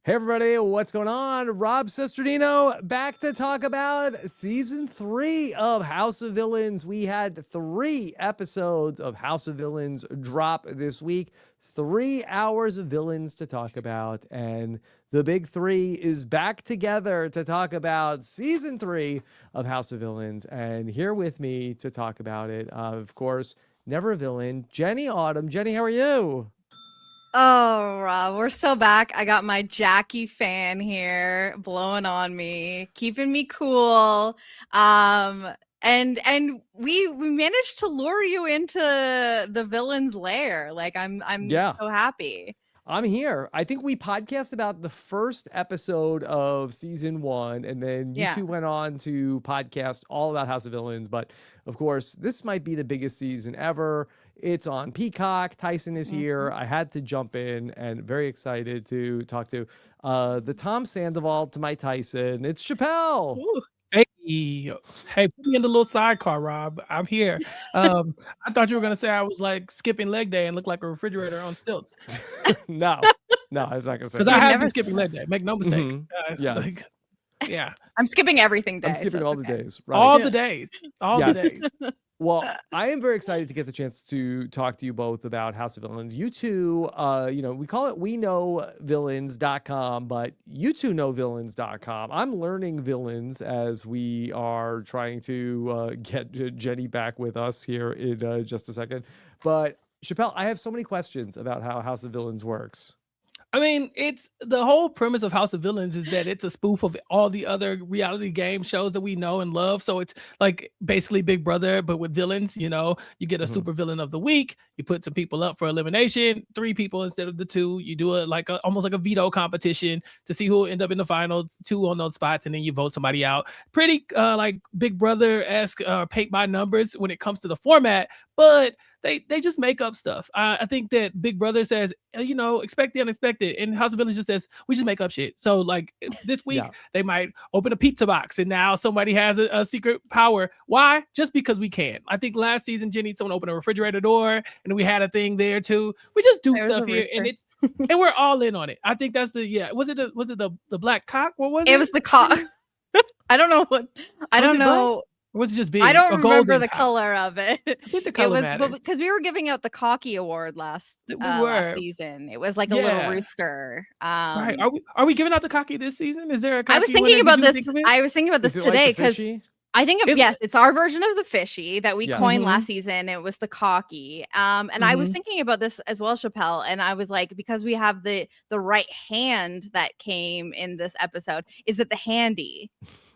Hey everybody, what's going on? Rob Cesternino back to talk about season 3 of House of Villains. We had 3 episodes of House of Villains drop this week. 3 hours of villains to talk about, and the big 3 is back together to talk about season 3 of House of Villains. And here with me to talk about it, of course, never a villain, Jenny Autumn. Jenny, how are you? Oh, Rob, we're so back. I got my Jackie fan here blowing on me, keeping me cool. And we managed to lure you into the villain's lair. Like I'm Yeah. so happy. I'm here. I think we podcast about the first episode of season 1, and then you Yeah. two went on to podcast all about House of Villains. But of course, this might be the biggest season ever. It's on Peacock. Tyson is here. I had to jump in and very excited to talk to the Tom Sandoval to my Tyson. It's Chappell. Ooh. Hey, put me in the little sidecar, Rob. I'm here. I thought you were gonna say I was like skipping leg day and look like a refrigerator on stilts. No, I was not gonna say Because that. I have never- been skipping leg day. Make no mistake. Yes. Yeah, I'm skipping everything day. I'm skipping so all it's the okay. days. Right. all the days, all the Yes. days. Well, I am very excited to get the chance to talk to you both about House of Villains. You two, we call it weknowvillains.com, but you two know villains.com. I'm learning villains as we are trying to get Jenny back with us here in just a second. But Chappelle, I have so many questions about how House of Villains works. I mean, it's the whole premise of House of Villains is that it's a spoof of all the other reality game shows that we know and love. So it's like basically Big Brother, but with villains. You know, you get a supervillain of the week. You put some people up for elimination, 3 people instead of the 2. You do it like almost like a veto competition to see who will end up in the finals, 2 on those spots, and then you vote somebody out. Pretty like Big Brother-esque, paint by numbers when it comes to the format, but they just make up stuff. I think that Big Brother says, expect the unexpected, and House of Villains just says we just make up shit. So like this week they might open a pizza box, and now somebody has a secret power. Why? Just because we can. I think last season, Jenny, someone opened a refrigerator door, and we had a thing there too. We just do stuff here, and it's and we're all in on it. I think that's the Was it the black cock? What was it? It was the cock. I don't know what. I don't know. Or was it just big? I don't remember golden the cock? color of it. I think the color matters. because we were giving out the Cocky Award last season. It was like a little rooster. Right. Are we giving out the Cocky this season? Is there a Cocky? I was thinking about this. I was thinking about this Is it today like the because fishy? I think yes, it's our version of the fishy that we Yes. coined last season. It was the Cocky. And I was thinking about this as well, Chappelle. And I was like, because we have the right hand that came in this episode, is it the handy?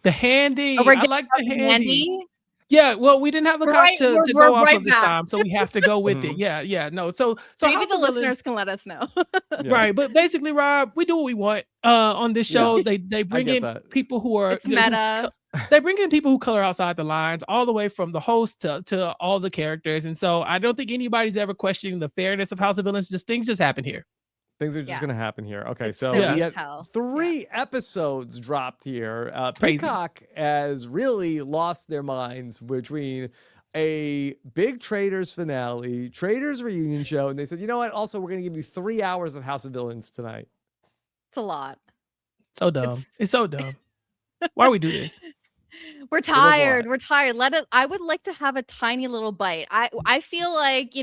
The handy. Oh, we're I like the handy. Yeah, well, we didn't have the We're cock right- to we're- go we're off right of this back. time, so we have to go with it. Yeah, no. So Maybe House the of Villains- listeners can let us know. Yeah. Right, but basically, Rob, we do what we want on this show. They bring get in that. people who are It's meta. They bring in people who color outside the lines, all the way from the host to all the characters, and so I don't think anybody's ever questioning the fairness of House of Villains. Things just happen here. Things are just Yeah. going to happen here. Okay, It's so silly we as had hell. 3 episodes dropped here. Crazy. Peacock has really lost their minds between a big Traitors finale, Traitors reunion show, and they said, you know what? Also, we're going to give you 3 hours of House of Villains tonight. It's a lot. So dumb. It's so dumb. Why we do this? We're was a tired. lot. We're tired. I would like to have a tiny little bite. I feel like,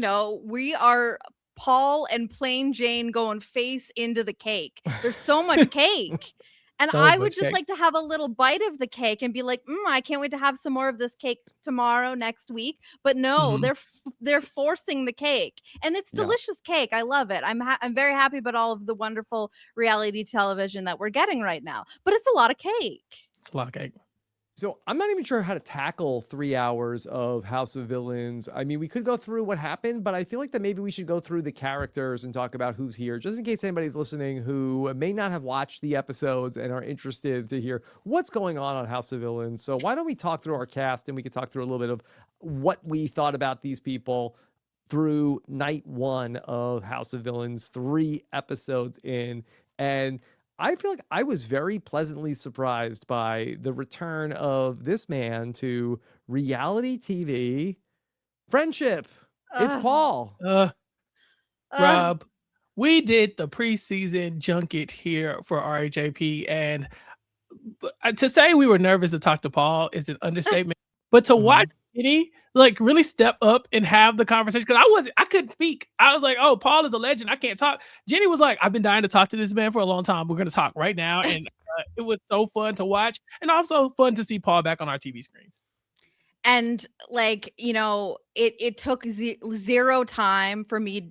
we are Paul and Plain Jane going face into the cake. There's so much cake. And So I would much just cake. like to have a little bite of the cake and be like, I can't wait to have some more of this cake tomorrow, next week. But no, they're forcing the cake, and it's Yeah. delicious cake. I love it. I'm very happy about all of the wonderful reality television that we're getting right now. But it's a lot of cake. It's a lot of cake. So I'm not even sure how to tackle 3 hours of House of Villains. I mean, we could go through what happened, but I feel like that maybe we should go through the characters and talk about who's here, just in case anybody's listening who may not have watched the episodes and are interested to hear what's going on House of Villains. So why don't we talk through our cast, and we could talk through a little bit of what we thought about these people through night 1 of House of Villains, 3 episodes in. And I feel like I was very pleasantly surprised by the return of this man to reality TV friendship. It's Ugh. Paul. Rob, we did the preseason junket here for RHAP, and to say we were nervous to talk to Paul is an understatement. But to watch Kenny like really step up and have the conversation, because I couldn't speak. I was like, oh, Paul is a legend. I can't talk. Jenny was like, I've been dying to talk to this man for a long time. We're gonna talk right now, and it was so fun to watch, and also fun to see Paul back on our TV screens. And like, you know, it took zero time for me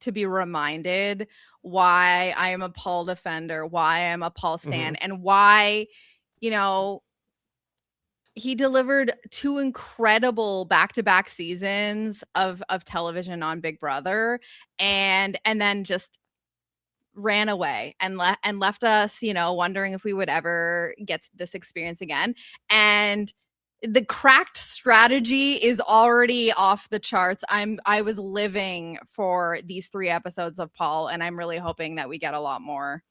to be reminded why I am a Paul defender, why I'm a Paul stan, and why, you know, he delivered 2 incredible back-to-back seasons of television on Big Brother, and then just ran away and left us, you know, wondering if we would ever get this experience again. And the cracked strategy is already off the charts. I was living for these 3 episodes of Paul, and I'm really hoping that we get a lot more.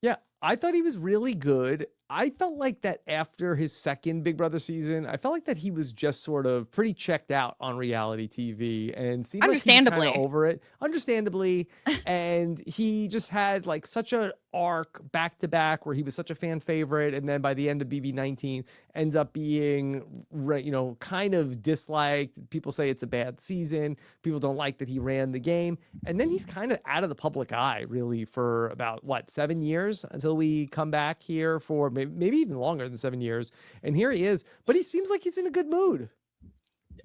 Yeah, I thought he was really good. I felt like that after his second Big Brother season, I felt like that he was just sort of pretty checked out on reality TV and seemed like he was kind of over it, understandably. And he just had like such an arc back to back where he was such a fan favorite. And then by the end of BB19 ends up being, you know, kind of disliked. People say it's a bad season. People don't like that he ran the game. And then he's kind of out of the public eye really for about what, 7 years until we come back here for maybe even longer than 7 years. And here he is, but he seems like he's in a good mood.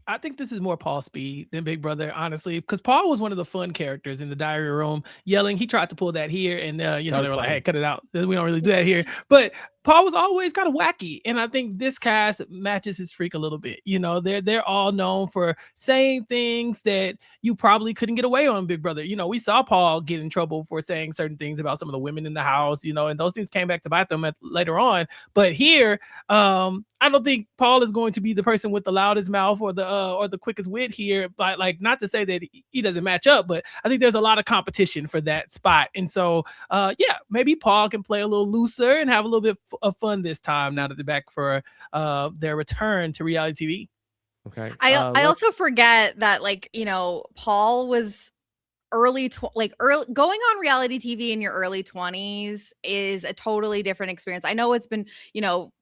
I think this is more Paul speed than Big Brother, honestly, because Paul was one of the fun characters in the diary room yelling. He tried to pull that here, and you know, they were like, hey, cut it out. We don't really do that here. But Paul was always kind of wacky, and I think this cast matches his freak a little bit. You know, they're all known for saying things that you probably couldn't get away on Big Brother. You know, we saw Paul get in trouble for saying certain things about some of the women in the house, you know, and those things came back to bite them later on. But here, I don't think Paul is going to be the person with the loudest mouth or the quickest wit here. But like, not to say that he doesn't match up, but I think there's a lot of competition for that spot. And so, yeah, maybe Paul can play a little looser and have a little bit of fun this time now that they're back for their return to reality TV. Okay. I also forget that, like, you know, Paul was early going on reality TV in your early 20s is a totally different experience. I know it's been, you know,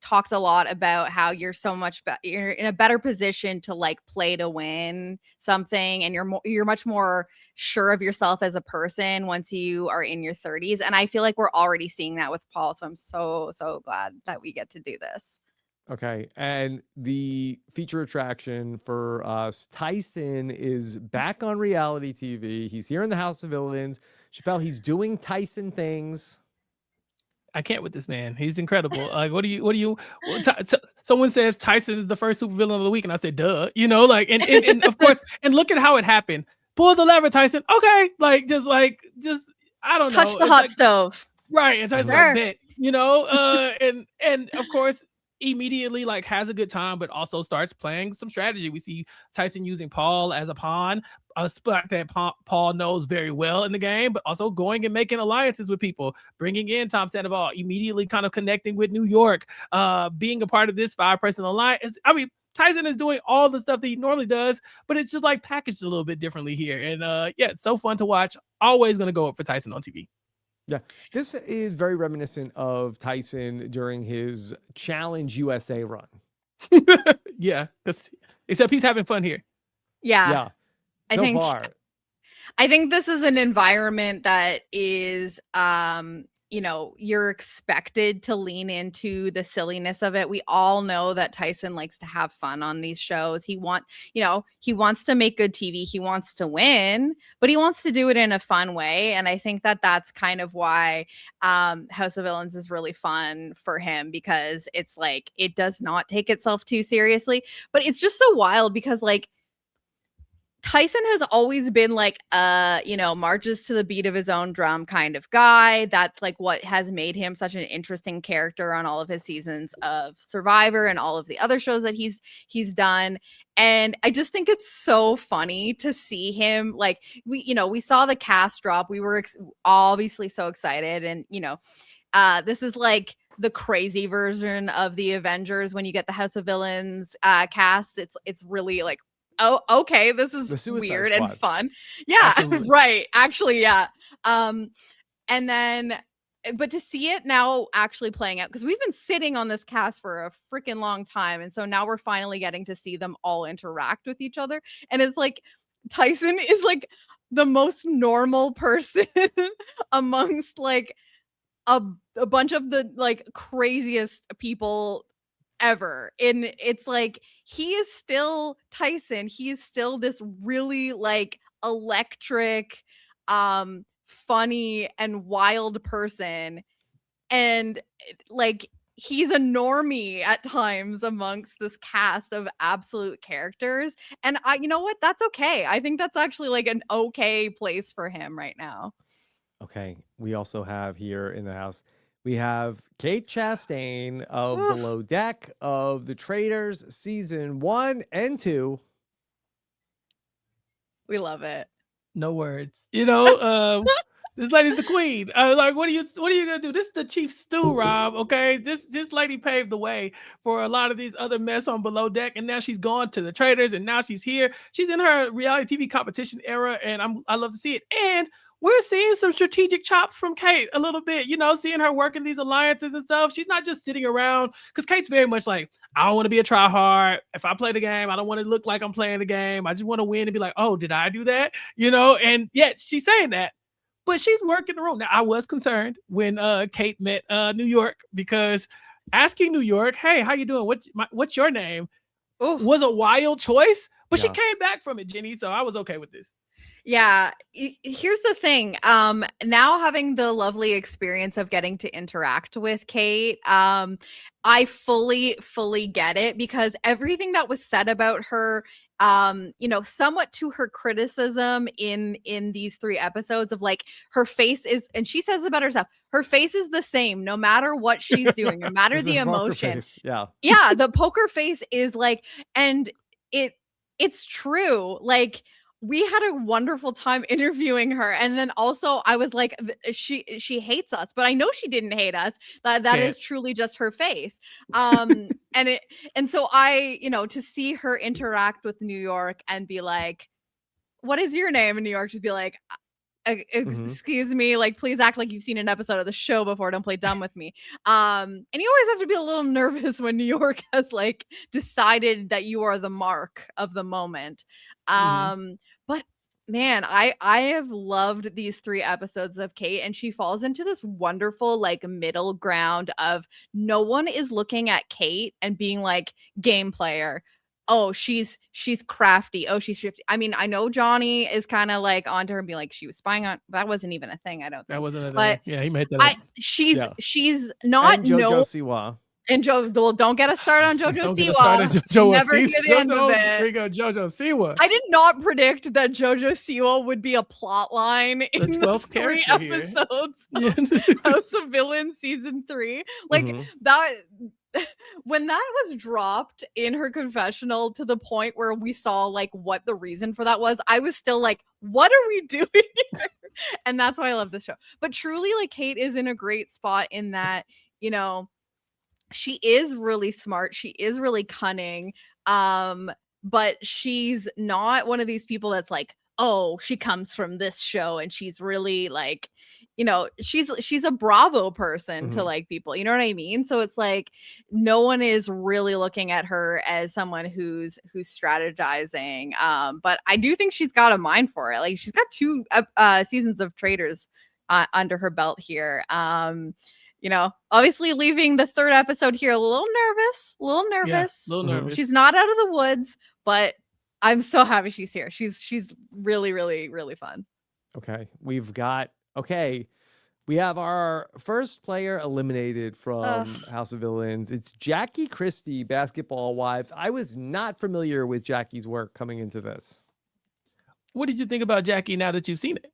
talked a lot about how you're so much you're in a better position to like play to win something, and you're much more sure of yourself as a person once you are in your 30s, and I feel like we're already seeing that with Paul, so I'm so glad that we get to do this. Okay, and the feature attraction for us, Tyson is back on reality TV. He's here in the House of Villains. Chappell, he's doing Tyson things. I can't with this man. He's incredible. Like, what do you? Someone says Tyson is the first supervillain of the week, and I said, duh. You know, like, and of course, and look at how it happened. Pull the lever, Tyson. Okay, just I don't know. Touch the hot stove. Right, and Tyson's like that. You know, and of course, immediately like has a good time, but also starts playing some strategy. We see Tyson using Paul as a pawn, a spot that Paul knows very well in the game, but also going and making alliances with people, bringing in Tom Sandoval, immediately kind of connecting with New York, being a part of this 5-person alliance. I mean, Tyson is doing all the stuff that he normally does, but it's just like packaged a little bit differently here. And yeah, it's so fun to watch. Always going to go up for Tyson on TV. Yeah, this is very reminiscent of Tyson during his Challenge USA run. Yeah, except he's having fun here. Yeah. Yeah. I think this is an environment that is you know, you're expected to lean into the silliness of it. We all know that Tyson likes to have fun on these shows. He wants to make good TV. He wants to win, but he wants to do it in a fun way. And I think that that's kind of why House of Villains is really fun for him, because it's like, it does not take itself too seriously, but it's just so wild because like, Tyson has always been like you know, marches to the beat of his own drum kind of guy. That's like what has made him such an interesting character on all of his seasons of Survivor and all of the other shows that he's done. And I just think it's so funny to see him, like, we saw the cast drop. We were obviously so excited, and you know, this is like the crazy version of the Avengers when you get the House of Villains cast. It's really like oh, okay, this The is Suicide weird and Squad. fun. Yeah, Absolutely. right. Actually, yeah. And then, but to see it now actually playing out, because we've been sitting on this cast for a freaking long time. And so now we're finally getting to see them all interact with each other. And it's like Tyson is like the most normal person amongst like a bunch of the like craziest people ever. And it's like he is still Tyson. He is still this really like electric, funny and wild person. And like he's a normie at times amongst this cast of absolute characters. And you know what? That's okay. I think that's actually like an okay place for him right now. Okay, we also have here in the house, we have Kate Chastain of Oof. Below Deck of the Traitors season 1 and 2. We love it. No words. You know, this lady's the queen. Like, what are you gonna do? This is the chief stew, Rob. Okay, this lady paved the way for a lot of these other mess on Below Deck, and now she's gone to the Traitors, and now she's here. She's in her reality TV competition era, and I love to see it. And we're seeing some strategic chops from Kate a little bit, you know, seeing her working these alliances and stuff. She's not just sitting around, because Kate's very much like, I don't want to be a tryhard. If I play the game, I don't want to look like I'm playing the game. I just want to win and be like, oh, did I do that? You know, and yet she's saying that, but she's working the room. Now, I was concerned when Kate met New York, because asking New York, hey, how you doing? What's your name? Oof. Was a wild choice, but she Yeah. came back from it, Jenny. So I was okay with this. Yeah, here's the thing. Now having the lovely experience of getting to interact with Kate, I fully get it, because everything that was said about her, you know, somewhat to her criticism in these 3 episodes of like her face is, and she says about herself, her face is the same no matter what she's doing, no matter This the is poker emotion. face. Yeah. Yeah, the poker face is like, and it's true. Like, we had a wonderful time interviewing her, and then also I was like, she hates us, but I know she didn't hate us. That is truly just her face. And so I, you know, to see her interact with New York and be like, what is your name? In New York, just be like, excuse me, like, please act like you've seen an episode of the show before. Don't play dumb with me. And you always have to be a little nervous when New York has like decided that you are the mark of the moment. But man, I have loved these 3 episodes of Kate, and she falls into this wonderful like middle ground of no one is looking at Kate and being like, game player, oh, she's crafty, oh, she's shifty. I mean, I know Johnny is kind of like onto her and be like, she was spying on, that wasn't even a thing, I don't think. That wasn't a but thing. Yeah, he made that up. She's not And JoJo Siwa. And well, don't get us started on JoJo Don't get us started on Siwa. JoJo Never hear the end of it. Bring up JoJo Siwa. I did not predict that JoJo Siwa would be a plot line in the 12th 3 character here. episodes Yeah. of House of Villains season 3. Like that, when that was dropped in her confessional to the point where we saw like what the reason for that was, I was still like, what are we doing here? And that's why I love this show. But truly, like, Kate is in a great spot in that, you know, she is really smart, she is really cunning, but she's not one of these people that's like, oh, she comes from this show and she's really like, you know, she's a Bravo person to like people, you know what I mean? So it's like no one is really looking at her as someone who's strategizing, but I do think she's got a mind for it. Like, she's got 2 seasons of Traitors under her belt here. You know, obviously leaving the 3rd episode here a little nervous. Yeah, a little nervous. She's not out of the woods, but I'm so happy she's here. She's really, really, really fun. Okay, we have our first player eliminated from House of Villains. It's Jackie Christie, Basketball Wives. I was not familiar with Jackie's work coming into this. What did you think about Jackie now that you've seen it?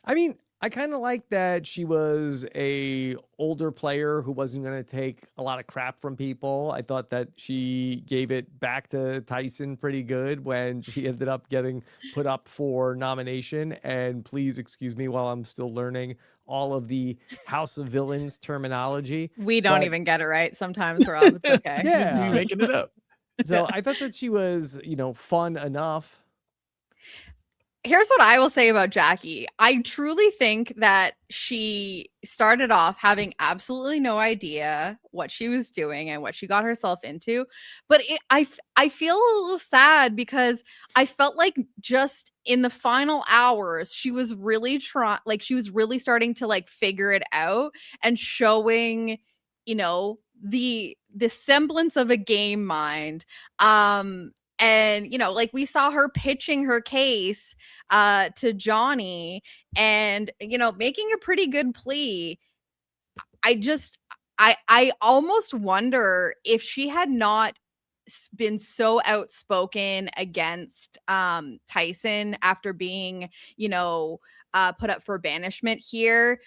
I mean, I kind of like that she was a older player who wasn't going to take a lot of crap from people. I thought that she gave it back to Tyson pretty good when she ended up getting put up for nomination. And please excuse me while I'm still learning all of the House of Villains terminology. We don't even get it right sometimes, Rob. It's okay. Yeah. You're making it up. So I thought that she was, fun enough. Here's what I will say about Jackie. I truly think that she started off having absolutely no idea what she was doing and what she got herself into. But I feel a little sad because I felt like just in the final hours, she was really she was really starting to like figure it out and showing, the semblance of a game mind. And like we saw her pitching her case to Johnny and making a pretty good plea. I almost wonder if she had not been so outspoken against Tyson after being put up for banishment here.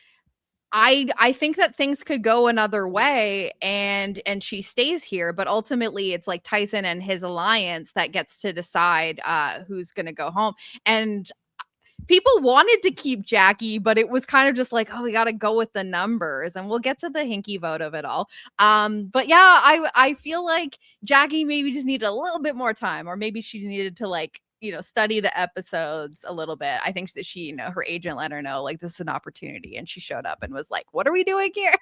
I think that things could go another way and she stays here, but ultimately it's like Tyson and his alliance that gets to decide who's going to go home. And people wanted to keep Jackie, but it was kind of just like, oh, we got to go with the numbers, and we'll get to the hinky vote of it all. But yeah, I feel like Jackie maybe just needed a little bit more time, or maybe she needed to study the episodes a little bit. I think that she, her agent let her know like this is an opportunity, and she showed up and was like, what are we doing here?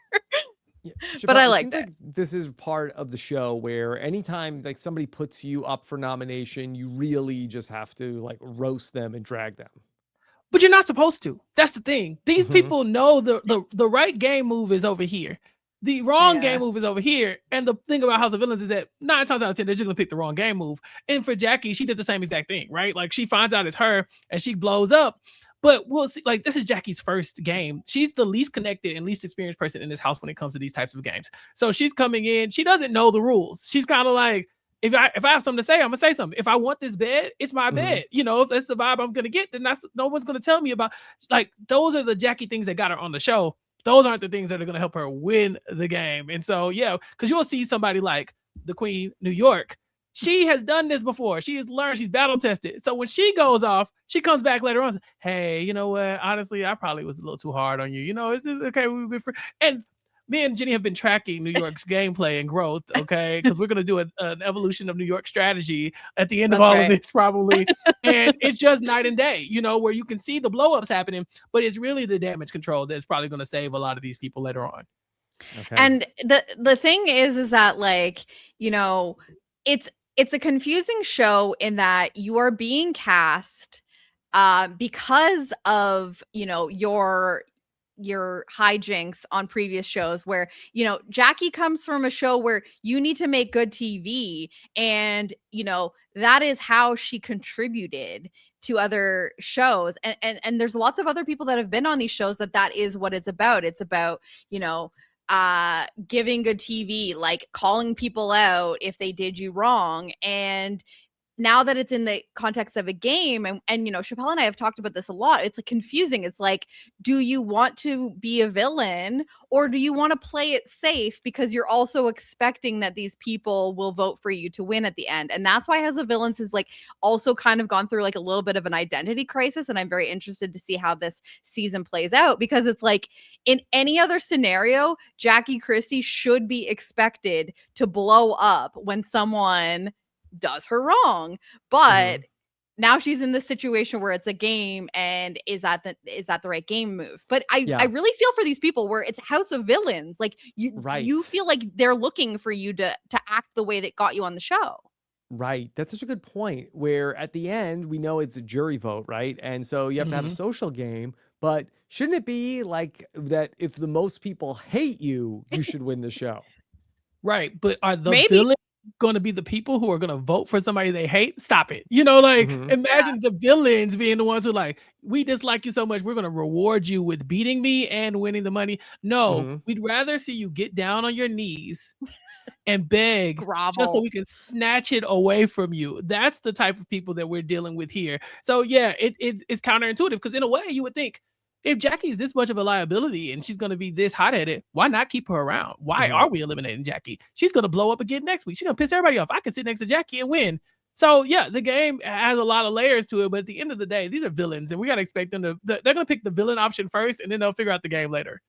Yeah, but I like liked it. This is part of the show where anytime like somebody puts you up for nomination, you really just have to like roast them and drag them. But you're not supposed to. That's the thing. These people know the right game move is over here. The wrong game move is over here. And the thing about House of Villains is that 9 times out of 10, they're just going to pick the wrong game move. And for Jackie, she did the same exact thing, right? Like she finds out it's her and she blows up. But we'll see, like this is Jackie's first game. She's the least connected and least experienced person in this house when it comes to these types of games. So she's coming in. She doesn't know the rules. She's kind of like, if I have something to say, I'm gonna say something. If I want this bed, it's my bed. If that's the vibe I'm gonna get, then no one's gonna tell me about. Like those are the Jackie things that got her on the show. Those aren't the things that are gonna help her win the game. And so yeah, because you'll see somebody like the Queen New York. She has done this before. She has learned. She's battle tested. So when she goes off, she comes back later on and says, hey, you know what? Honestly, I probably was a little too hard on you. It's okay. We've been free. And me and Jenny have been tracking New York's gameplay and growth, okay? Because we're going to do an evolution of New York strategy at the end of all of this, probably. And it's just night and day, where you can see the blow-ups happening, but it's really the damage control that's probably going to save a lot of these people later on. Okay. And the thing is that, like, it's a confusing show in that you are being cast because of, your hijinks on previous shows where Jackie comes from a show where you need to make good TV, and that is how she contributed to other shows, and there's lots of other people that have been on these shows that is what it's about. It's about giving good TV, like calling people out if they did you wrong. And now that it's in the context of a game, and Chappell and I have talked about this a lot, it's like confusing. It's like, do you want to be a villain, or do you want to play it safe because you're also expecting that these people will vote for you to win at the end? And that's why House of Villains is like also kind of gone through like a little bit of an identity crisis. And I'm very interested to see how this season plays out, because it's like in any other scenario, Jackie Christie should be expected to blow up when someone does her wrong, but now she's in this situation where it's a game, and is that the right game move? But I really feel for these people where it's House of Villains, like you feel like they're looking for you to act the way that got you on the show. Right. That's such a good point, where at the end we know it's a jury vote, right? And so you have to have a social game, but shouldn't it be like that if the most people hate you, you should win the show? Right. But are the villains going to be the people who are going to vote for somebody they hate? Stop it. Imagine the villains being the ones who like, we dislike you so much, we're going to reward you with beating me and winning the money. No, we'd rather see you get down on your knees and beg, just so we can snatch it away from you. That's the type of people that we're dealing with here. So yeah, it's counterintuitive, because in a way you would think, if Jackie's this much of a liability and she's going to be this hot-headed, why not keep her around? Why are we eliminating Jackie? She's going to blow up again next week. She's going to piss everybody off. I can sit next to Jackie and win. So yeah, the game has a lot of layers to it, but at the end of the day, these are villains, and we got to expect them to, they're going to pick the villain option first, and then they'll figure out the game later.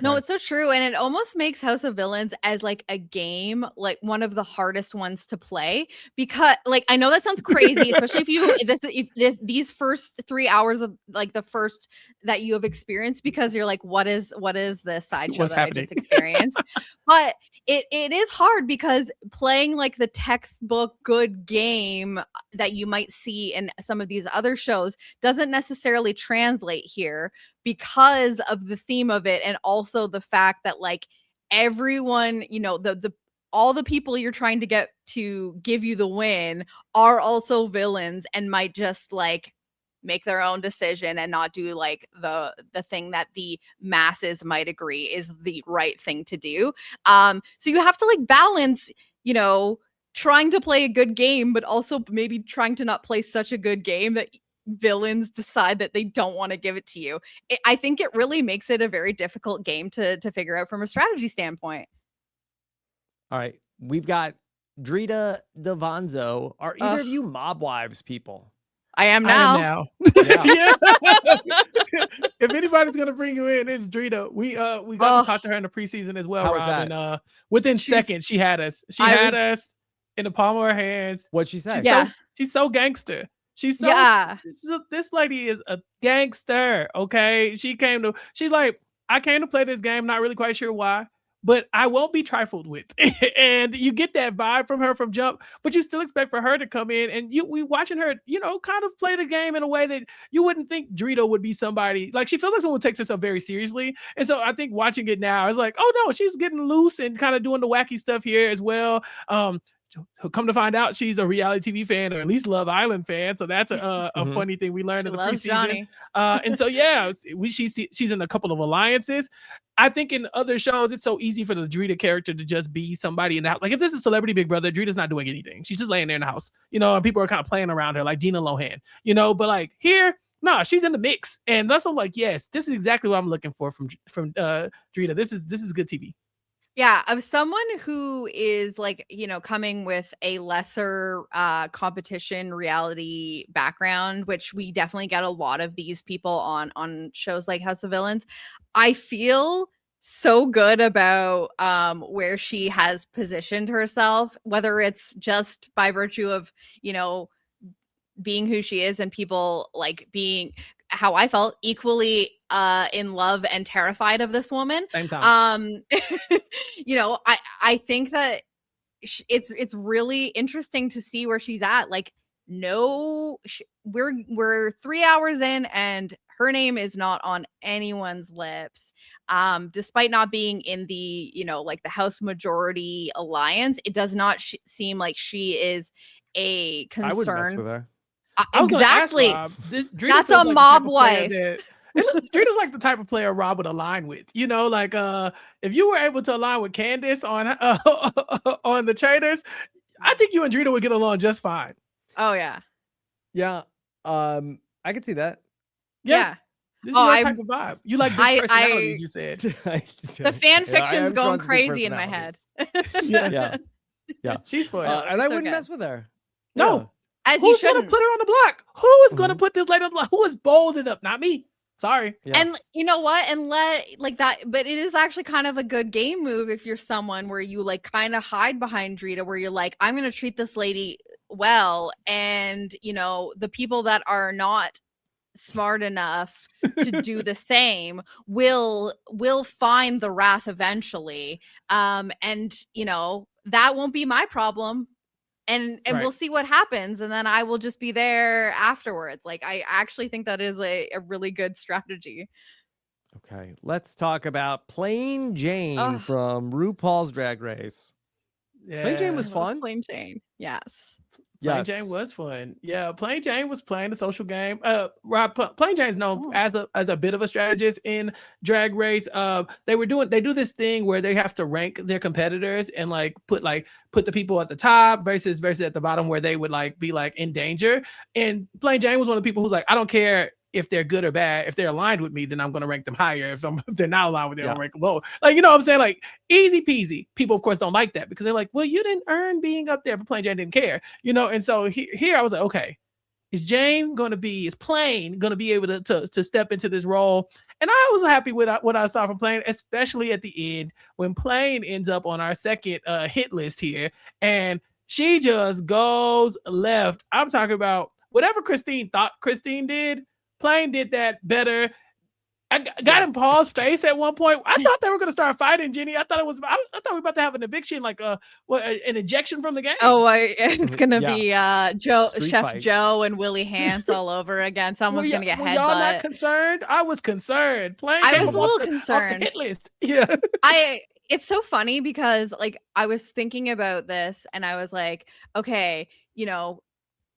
No, Okay. it's so true. And it almost makes House of Villains as like a game, like one of the hardest ones to play. Because like I know that sounds crazy, especially if these first 3 hours of like the first that you have experienced, because you're like, what is this sideshow What's that happening? I just experienced? But it is hard because playing like the textbook good game that you might see in some of these other shows doesn't necessarily translate here, because of the theme of it, and also the fact that like everyone, you know, the all the people you're trying to get to give you the win are also villains and might just like make their own decision and not do like the thing that the masses might agree is the right thing to do. So you have to like balance, you know, trying to play a good game but also maybe trying to not play such a good game that villains decide that they don't want to give it to you. I think it really makes it a very difficult game to figure out from a strategy standpoint. All right. We've got Drita Devanzo. Are either of you mob wives people? I am I now. am now. Yeah. Yeah. If anybody's gonna bring you in, it's Drita. We got to talk to her in the preseason as well, How was Rob. that? And within seconds, she had us. She had us in the palm of her hands. What'd she say? She's so gangster. She's so this lady is a gangster. Okay. She's like, I came to play this game, not really quite sure why, but I won't be trifled with. And you get that vibe from her from jump, but you still expect for her to come in and we watching her, you know, kind of play the game in a way that you wouldn't think Drita would be somebody. Like, she feels like someone who takes herself very seriously. And so I think watching it now is like, oh no, she's getting loose and kind of doing the wacky stuff here as well. Come to find out, she's a reality TV fan, or at least Love Island fan. So that's a funny thing we learned in the preseason. And so she's in a couple of alliances. I think in other shows, it's so easy for the Drita character to just be somebody in the house. Like if this is Celebrity Big Brother, Drita's not doing anything. She's just laying there in the house, you know, and people are kind of playing around her like Dina Lohan, you know. But like here, no, she's in the mix, and that's what I'm like, yes, this is exactly what I'm looking for from Drita. This is good TV. Yeah, of someone who is like, you know, coming with a lesser competition reality background, which we definitely get a lot of these people on shows like House of Villains. I feel so good about where she has positioned herself, whether it's just by virtue of, you know, being who she is and people like being how I felt equally in love and terrified of this woman. Same time. You know, I think that it's really interesting to see where she's at. Like, no, we're 3 hours in and her name is not on anyone's lips. Despite not being in the, you know, like the House Majority Alliance, it does not seem like she is a concern. I wouldn't mess with her. Exactly. That's a mob wife. Drita's like the type of player Rob would align with. You know, like if you were able to align with Candace on on the Traitors, I think you and Drita would get along just fine. Oh yeah. Yeah. I could see that. Yeah. This is your type of vibe. You like big personalities, you said. The fan fiction's going crazy in my head. Yeah. She's fun. And I wouldn't mess with her. No. Yeah. As Who's you gonna shouldn't. put her on the block? Who is gonna put this lady on the block? Who is bold enough? Not me. Sorry. Yeah. And you know what? And let like that, but it is actually kind of a good game move if you're someone where you like kind of hide behind Drita, where you're like, I'm gonna treat this lady well, and you know, the people that are not smart enough to do the same will find the wrath eventually. And you know, that won't be my problem. And Right. we'll see what happens, and then I will just be there afterwards. Like, I actually think that is a really good strategy. Okay, let's talk about Plain Jane from RuPaul's Drag Race. Yeah. Plain Jane was fun. Plain Jane, yes. Plain Jane was fun. Yeah, Plain Jane was playing the social game. Rob, Plain Jane's known as a bit of a strategist in Drag Race. They do this thing where they have to rank their competitors and like put the people at the top versus at the bottom where they would like be like in danger. And Plain Jane was one of the people who's like, I don't care if they're good or bad. If they're aligned with me, then I'm going to rank them higher. If they're not aligned with me, I'll rank them lower. Like, you know what I'm saying? Like, easy peasy. People, of course, don't like that because they're like, well, you didn't earn being up there, but Plain Jane didn't care, you know? And so here I was like, okay, is Plane going to be able to step into this role? And I was happy with what I saw from Plane, especially at the end when Plane ends up on our second hit list here, and she just goes left. I'm talking about whatever Christine thought Christine did. Plane did that better. I got in Paul's face at one point. I thought they were going to start fighting, Jenny. I thought we were about to have an eviction, like an ejection from the game. Oh, it's gonna be Street Chef fight. Joe and Willie Hance all over again. Someone's gonna get Were y'all not headbutt. concerned? I was concerned. I was a little off the concerned. hit list. Yeah. It's so funny because like I was thinking about this and I was like, okay,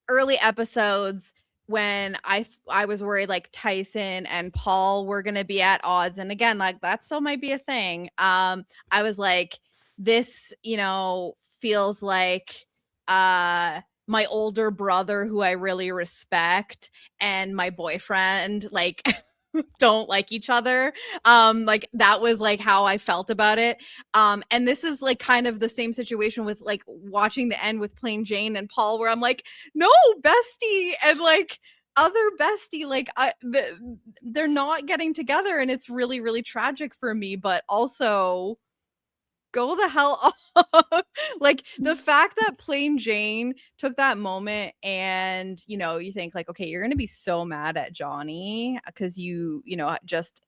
early episodes when I was worried like Tyson and Paul were gonna be at odds, and again, like that still might be a thing. I was like, this, feels like my older brother who I really respect and my boyfriend like don't like each other. Like that was like how I felt about it. And this is like kind of the same situation with like watching the end with Plain Jane and Paul, where I'm like, no, bestie, and like other bestie, like they're not getting together, and it's really, really tragic for me, but also go the hell off. Like the fact that Plain Jane took that moment and you think like, okay, you're gonna be so mad at Johnny because you just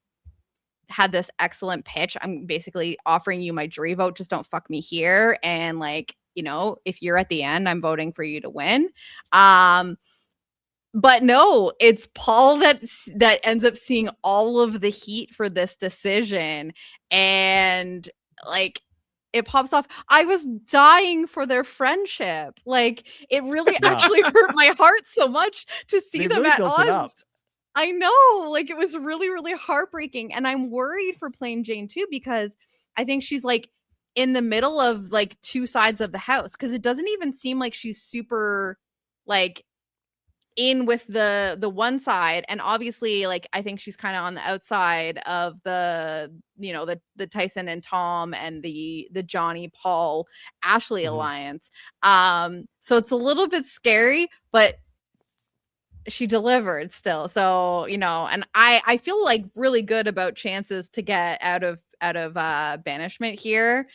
had this excellent pitch. I'm basically offering you my jury vote, just don't fuck me here, and like if you're at the end, I'm voting for you to win. But no, it's Paul that ends up seeing all of the heat for this decision, and like it pops off. I was dying for their friendship. Like it really actually hurt my heart so much to see them really at built it up. odds. I know, like it was really, really heartbreaking, and I'm worried for Plain Jane too, because I think she's like in the middle of like two sides of the house, because it doesn't even seem like she's super like in with the one side, and obviously like I think she's kind of on the outside of the the Tyson and Tom and the Johnny Paul Ashley alliance. So it's a little bit scary, but she delivered still. So and I feel like really good about chances to get out of banishment here.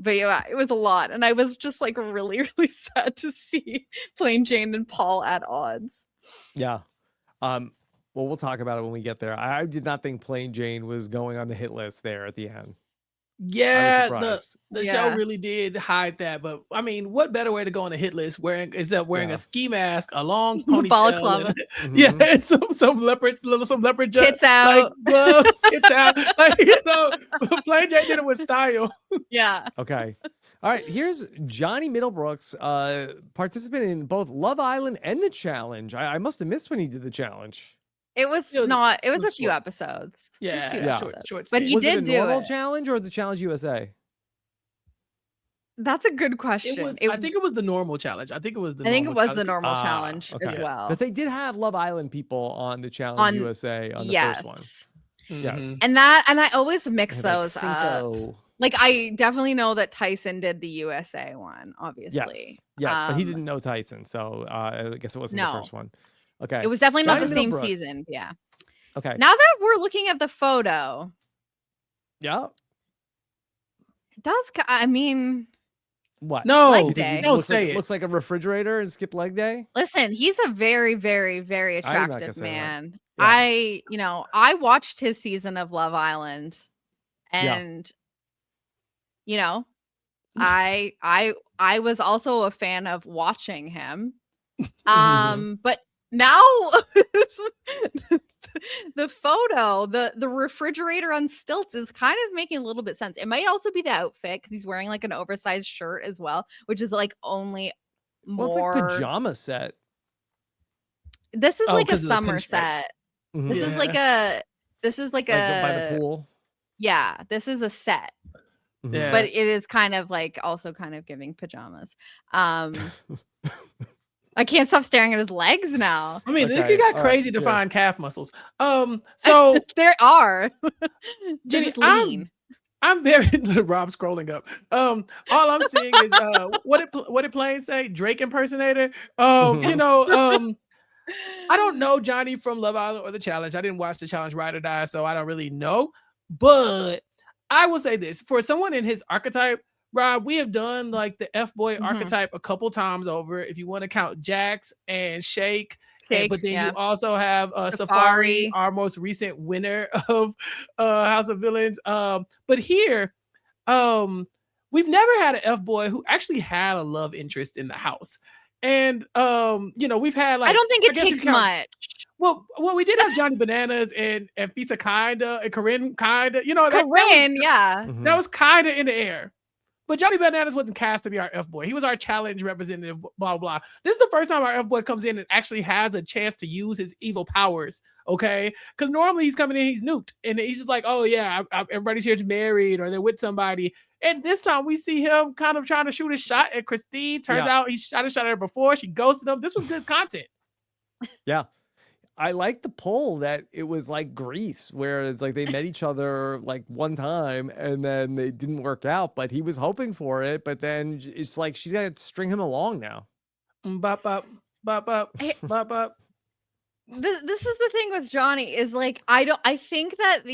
But yeah, it was a lot, and I was just like really, really sad to see Plain Jane and Paul at odds. Yeah. Well, we'll talk about it when we get there. I did not think Plain Jane was going on the hit list there at the end. Yeah, I was the Yeah. show really did hide that. But I mean, what better way to go on a hit list wearing a ski mask, a long ponytail, Balaclava. and, and some leopard Tits out. like gloves, tits out. Like Plain Jane did it with style. Yeah. Okay. All right. Here's Johnny Middlebrooks, participant in both Love Island and the challenge. I must have missed when he did the challenge. It was It was- not. It it was was a few short. episodes. It was a Yeah, few Yeah. episodes. short. But he Was did it a do normal it. challenge or was it Challenge USA? That's a good question. I think it was the normal challenge. I think it was the normal challenge as well. Because they did have Love Island people on the Challenge On- USA on the yes. first one. Mhm. Yes. And I always mix They had, those up. Cinco. Like I definitely know that Tyson did the USA one, obviously. Yes, but he didn't know Tyson, so I guess it wasn't the No. first one. Okay. It was definitely not Johnny the same Middlebrooks. season. Yeah. Okay. Now that we're looking at the photo, Yeah. it does. I mean, What? No, Leg You think day. he don't looks say like, it. looks like a refrigerator and skip leg day? listen, he's a very, very, very I'm not gonna attractive say that. man. Yeah. I watched his season of Love Island, and I was also a fan of watching him. But now the photo, the refrigerator on stilts is kind of making a little bit sense. It might also be the outfit because he's wearing like an oversized shirt as well, which is like only Well, more. it's like pajama set. This is Oh, like a 'cause of the summer pinstripes. set. Mhm. This is like a. This is like By the a. pool. Yeah, this is a set, Mhm. Yeah. but it is kind of like also kind of giving pajamas. I can't stop staring at his legs now. I mean, Okay, he got all right, crazy to yeah. find calf muscles. So There are. They're Jenny, just I'm- lean. I'm very Rob scrolling up. All I'm seeing is what did Plain say? Drake impersonator. You know, I don't know Johnny from Love Island or The Challenge. I didn't watch The Challenge Ride or Die, so I don't really know. But I will say this: for someone in his archetype, Rob, we have done like the F boy archetype a couple times over. If you want to count Jax and Shake. But then you also have Safari, our most recent winner of House of Villains. But here, we've never had an F boy who actually had a love interest in the house. And you know, we've had like I don't think it takes much. Well, we did have Johnny Bananas and Fisa kinda and Corinne kinda. You know, Corinne, that was kinda in the air. But Johnny Bananas wasn't cast to be our F-boy. He was our challenge representative, blah, blah. This is the first time our F-boy comes in and actually has a chance to use his evil powers, okay? Because normally he's coming in, he's nuked. And he's just like, oh, yeah, everybody's here to married or they're with somebody. And this time we see him kind of trying to shoot a shot at Christie. Turns out he shot a shot at her before. She ghosted him. This was good content. Yeah. I like the poll that it was like Grease, where it's like they met each other like one time and then they didn't work out, but he was hoping for it. But then it's like she's got to string him along now. Bop, bop, bop, bop, bop, bop. This is the thing with Johnny is like, I think that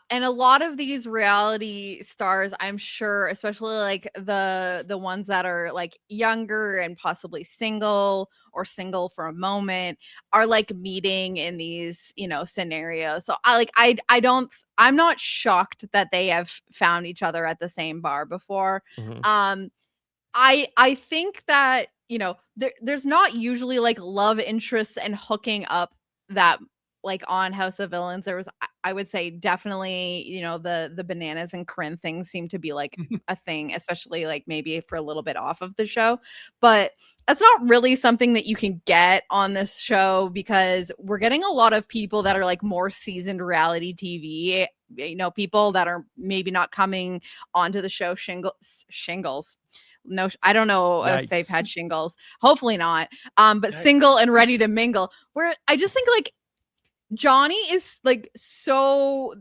and a lot of these reality stars, I'm sure, especially like the ones that are like younger and possibly single or single for a moment, are like meeting in these, scenarios. So I'm not shocked that they have found each other at the same bar before. I think that, there's not usually like love interests and hooking up that like on House of Villains. There was, I would say, definitely, the Bananas and Corinne thing seemed to be like a thing, especially like maybe for a little bit off of the show. But that's not really something that you can get on this show because we're getting a lot of people that are like more seasoned reality TV, people that are maybe not coming onto the show shingles. No, I don't know if they've had shingles. Hopefully not. But single and ready to mingle. Where I just think like Johnny is like so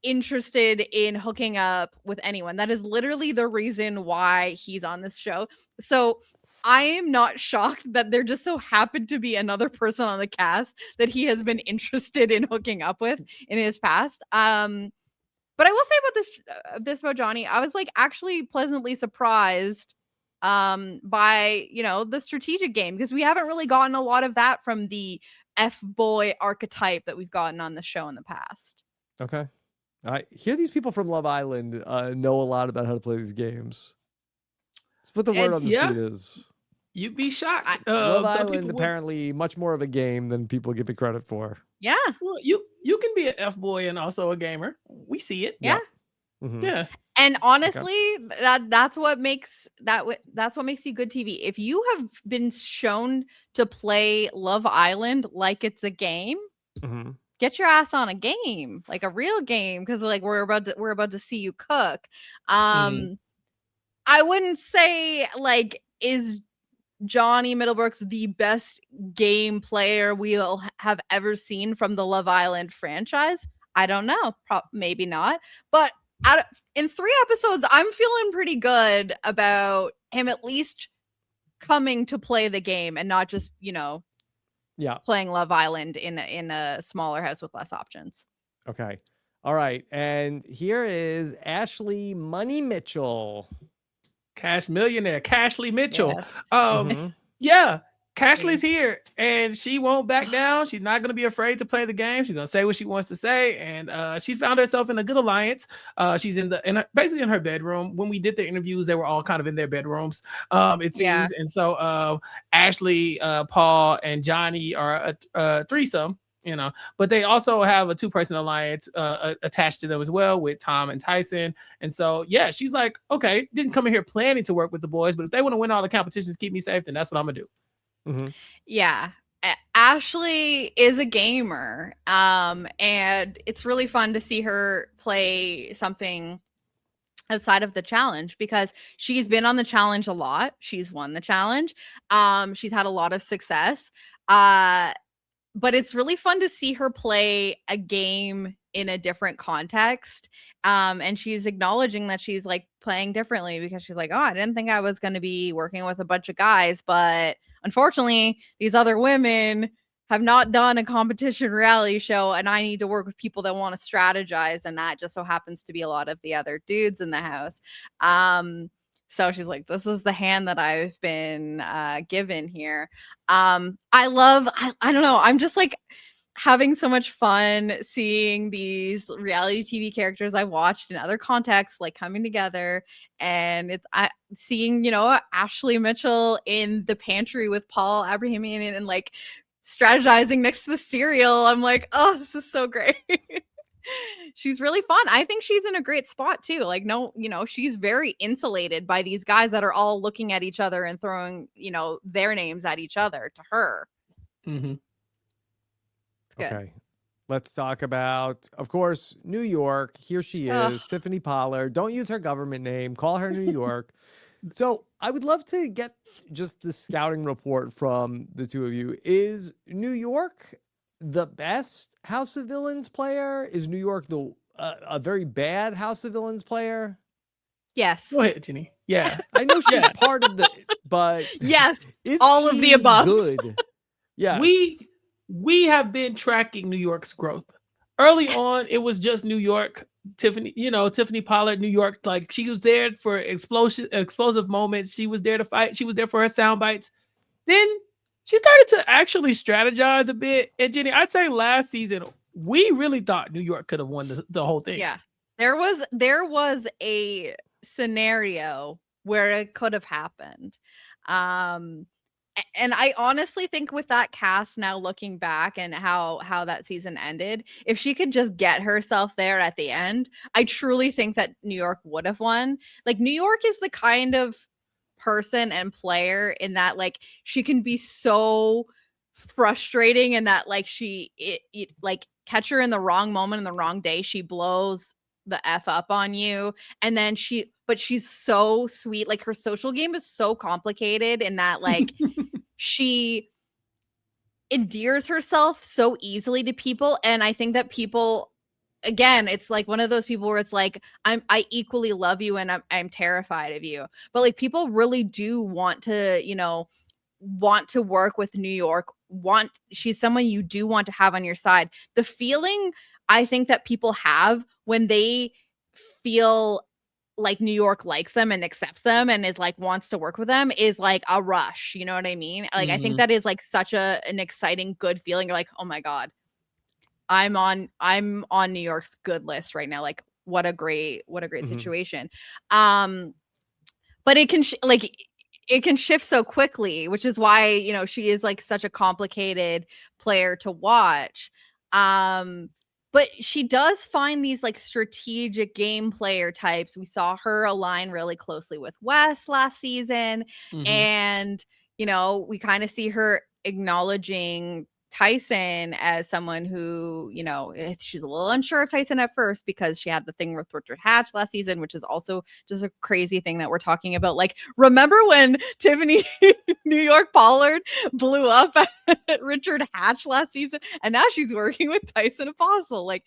interested in hooking up with anyone. That is literally the reason why he's on this show. So I am not shocked that there just so happened to be another person on the cast that he has been interested in hooking up with in his past. But I will say about this about Johnny, I was like actually pleasantly surprised by, the strategic game, because we haven't really gotten a lot of that from the F-boy archetype that we've gotten on the show in the past. Okay. I hear these people from Love Island know a lot about how to play these games. That's what the word on the street is. You'd be shocked. Love Island apparently much more of a game than people give it credit for. Yeah. Well, you can be an F-boy and also a gamer. We see it. Yeah. Yeah. And honestly, that's what makes you good TV. If you have been shown to play Love Island like it's a game, get your ass on a game, like a real game, because like we're about to see you cook. I wouldn't say like is Johnny Middlebrooks the best game player we'll have ever seen from the Love Island franchise. I don't know. Maybe not. But in 3 episodes, I'm feeling pretty good about him at least coming to play the game and not just, playing Love Island in a smaller house with less options. Okay. All right. And here is Ashley Money Mitchell. Cash millionaire, Cashley Mitchell. Yeah, Cashley's here and she won't back down. She's not going to be afraid to play the game. She's going to say what she wants to say. And she found herself in a good alliance. She's basically in her bedroom. When we did the interviews, they were all kind of in their bedrooms, it seems. Yeah. And so Ashley, Paul, and Johnny are a threesome. But they also have a 2-person alliance attached to them as well with Tom and Tyson. And so, yeah, she's like, okay, didn't come in here planning to work with the boys, but if they want to win all the competitions, keep me safe, then that's what I'm gonna do. Yeah. Ashley is a gamer. And it's really fun to see her play something outside of the challenge because she's been on the challenge a lot. She's won the challenge. She's had a lot of success. but it's really fun to see her play a game in a different context. And she's acknowledging that she's like playing differently because she's like, oh, I didn't think I was going to be working with a bunch of guys, but unfortunately, these other women have not done a competition reality show, and I need to work with people that want to strategize, and that just so happens to be a lot of the other dudes in the house. So she's like, this is the hand that I've been given here. I don't know. I'm just like having so much fun seeing these reality TV characters I've watched in other contexts like coming together, and seeing, Ashley Mitchell in the pantry with Paul Abrahamian and like strategizing next to the cereal. I'm like, oh, this is so great. She's really fun. I think she's in a great spot too. Like, no, she's very insulated by these guys that are all looking at each other and throwing, their names at each other to her. Mm-hmm. It's good. Okay. Let's talk about, of course, New York. Here she is, Tiffany Pollard. Don't use her government name. Call her New York. So I would love to get just the scouting report from the two of you. Is New York the best House of Villains player? Is New York a very bad House of Villains player? Yes. Go ahead, Ginny. Yeah. I know she's part of but yes, is all of the above. Good. Yeah. We have been tracking New York's growth. Early on, it was just New York. Tiffany Pollard, New York, like she was there for explosive moments. She was there to fight. She was there for her sound bites. Then she started to actually strategize a bit. And Jenny, I'd say last season, we really thought New York could have won the whole thing. Yeah. There was a scenario where it could have happened. And I honestly think with that cast now looking back and how that season ended, if she could just get herself there at the end, I truly think that New York would have won. Like, New York is the kind of person and player in that, like, she can be so frustrating and that, like, like, catch her in the wrong moment in the wrong day, she blows the F up on you. And then but she's so sweet. Like, her social game is so complicated in that, like, she endears herself so easily to people. And I think that people, again, it's like one of those people where it's like, I equally love you and I'm terrified of you. But like, people really do want to, want to work with New York. She's someone you do want to have on your side. The feeling I think that people have when they feel like New York likes them and accepts them and is like wants to work with them is like a rush. You know what I mean? Like, I think that is like such an exciting, good feeling. You're like, oh my God, I'm on New York's good list right now. Like, what a great situation. But it can shift so quickly, which is why, she is like such a complicated player to watch. But she does find these like strategic game player types. We saw her align really closely with Wes last season. And, we kind of see her acknowledging Tyson as someone who, she's a little unsure of Tyson at first because she had the thing with Richard Hatch last season, which is also just a crazy thing that we're talking about. Like, remember when Tiffany New York Pollard blew up at Richard Hatch last season, and now she's working with Tyson Apostol? Like,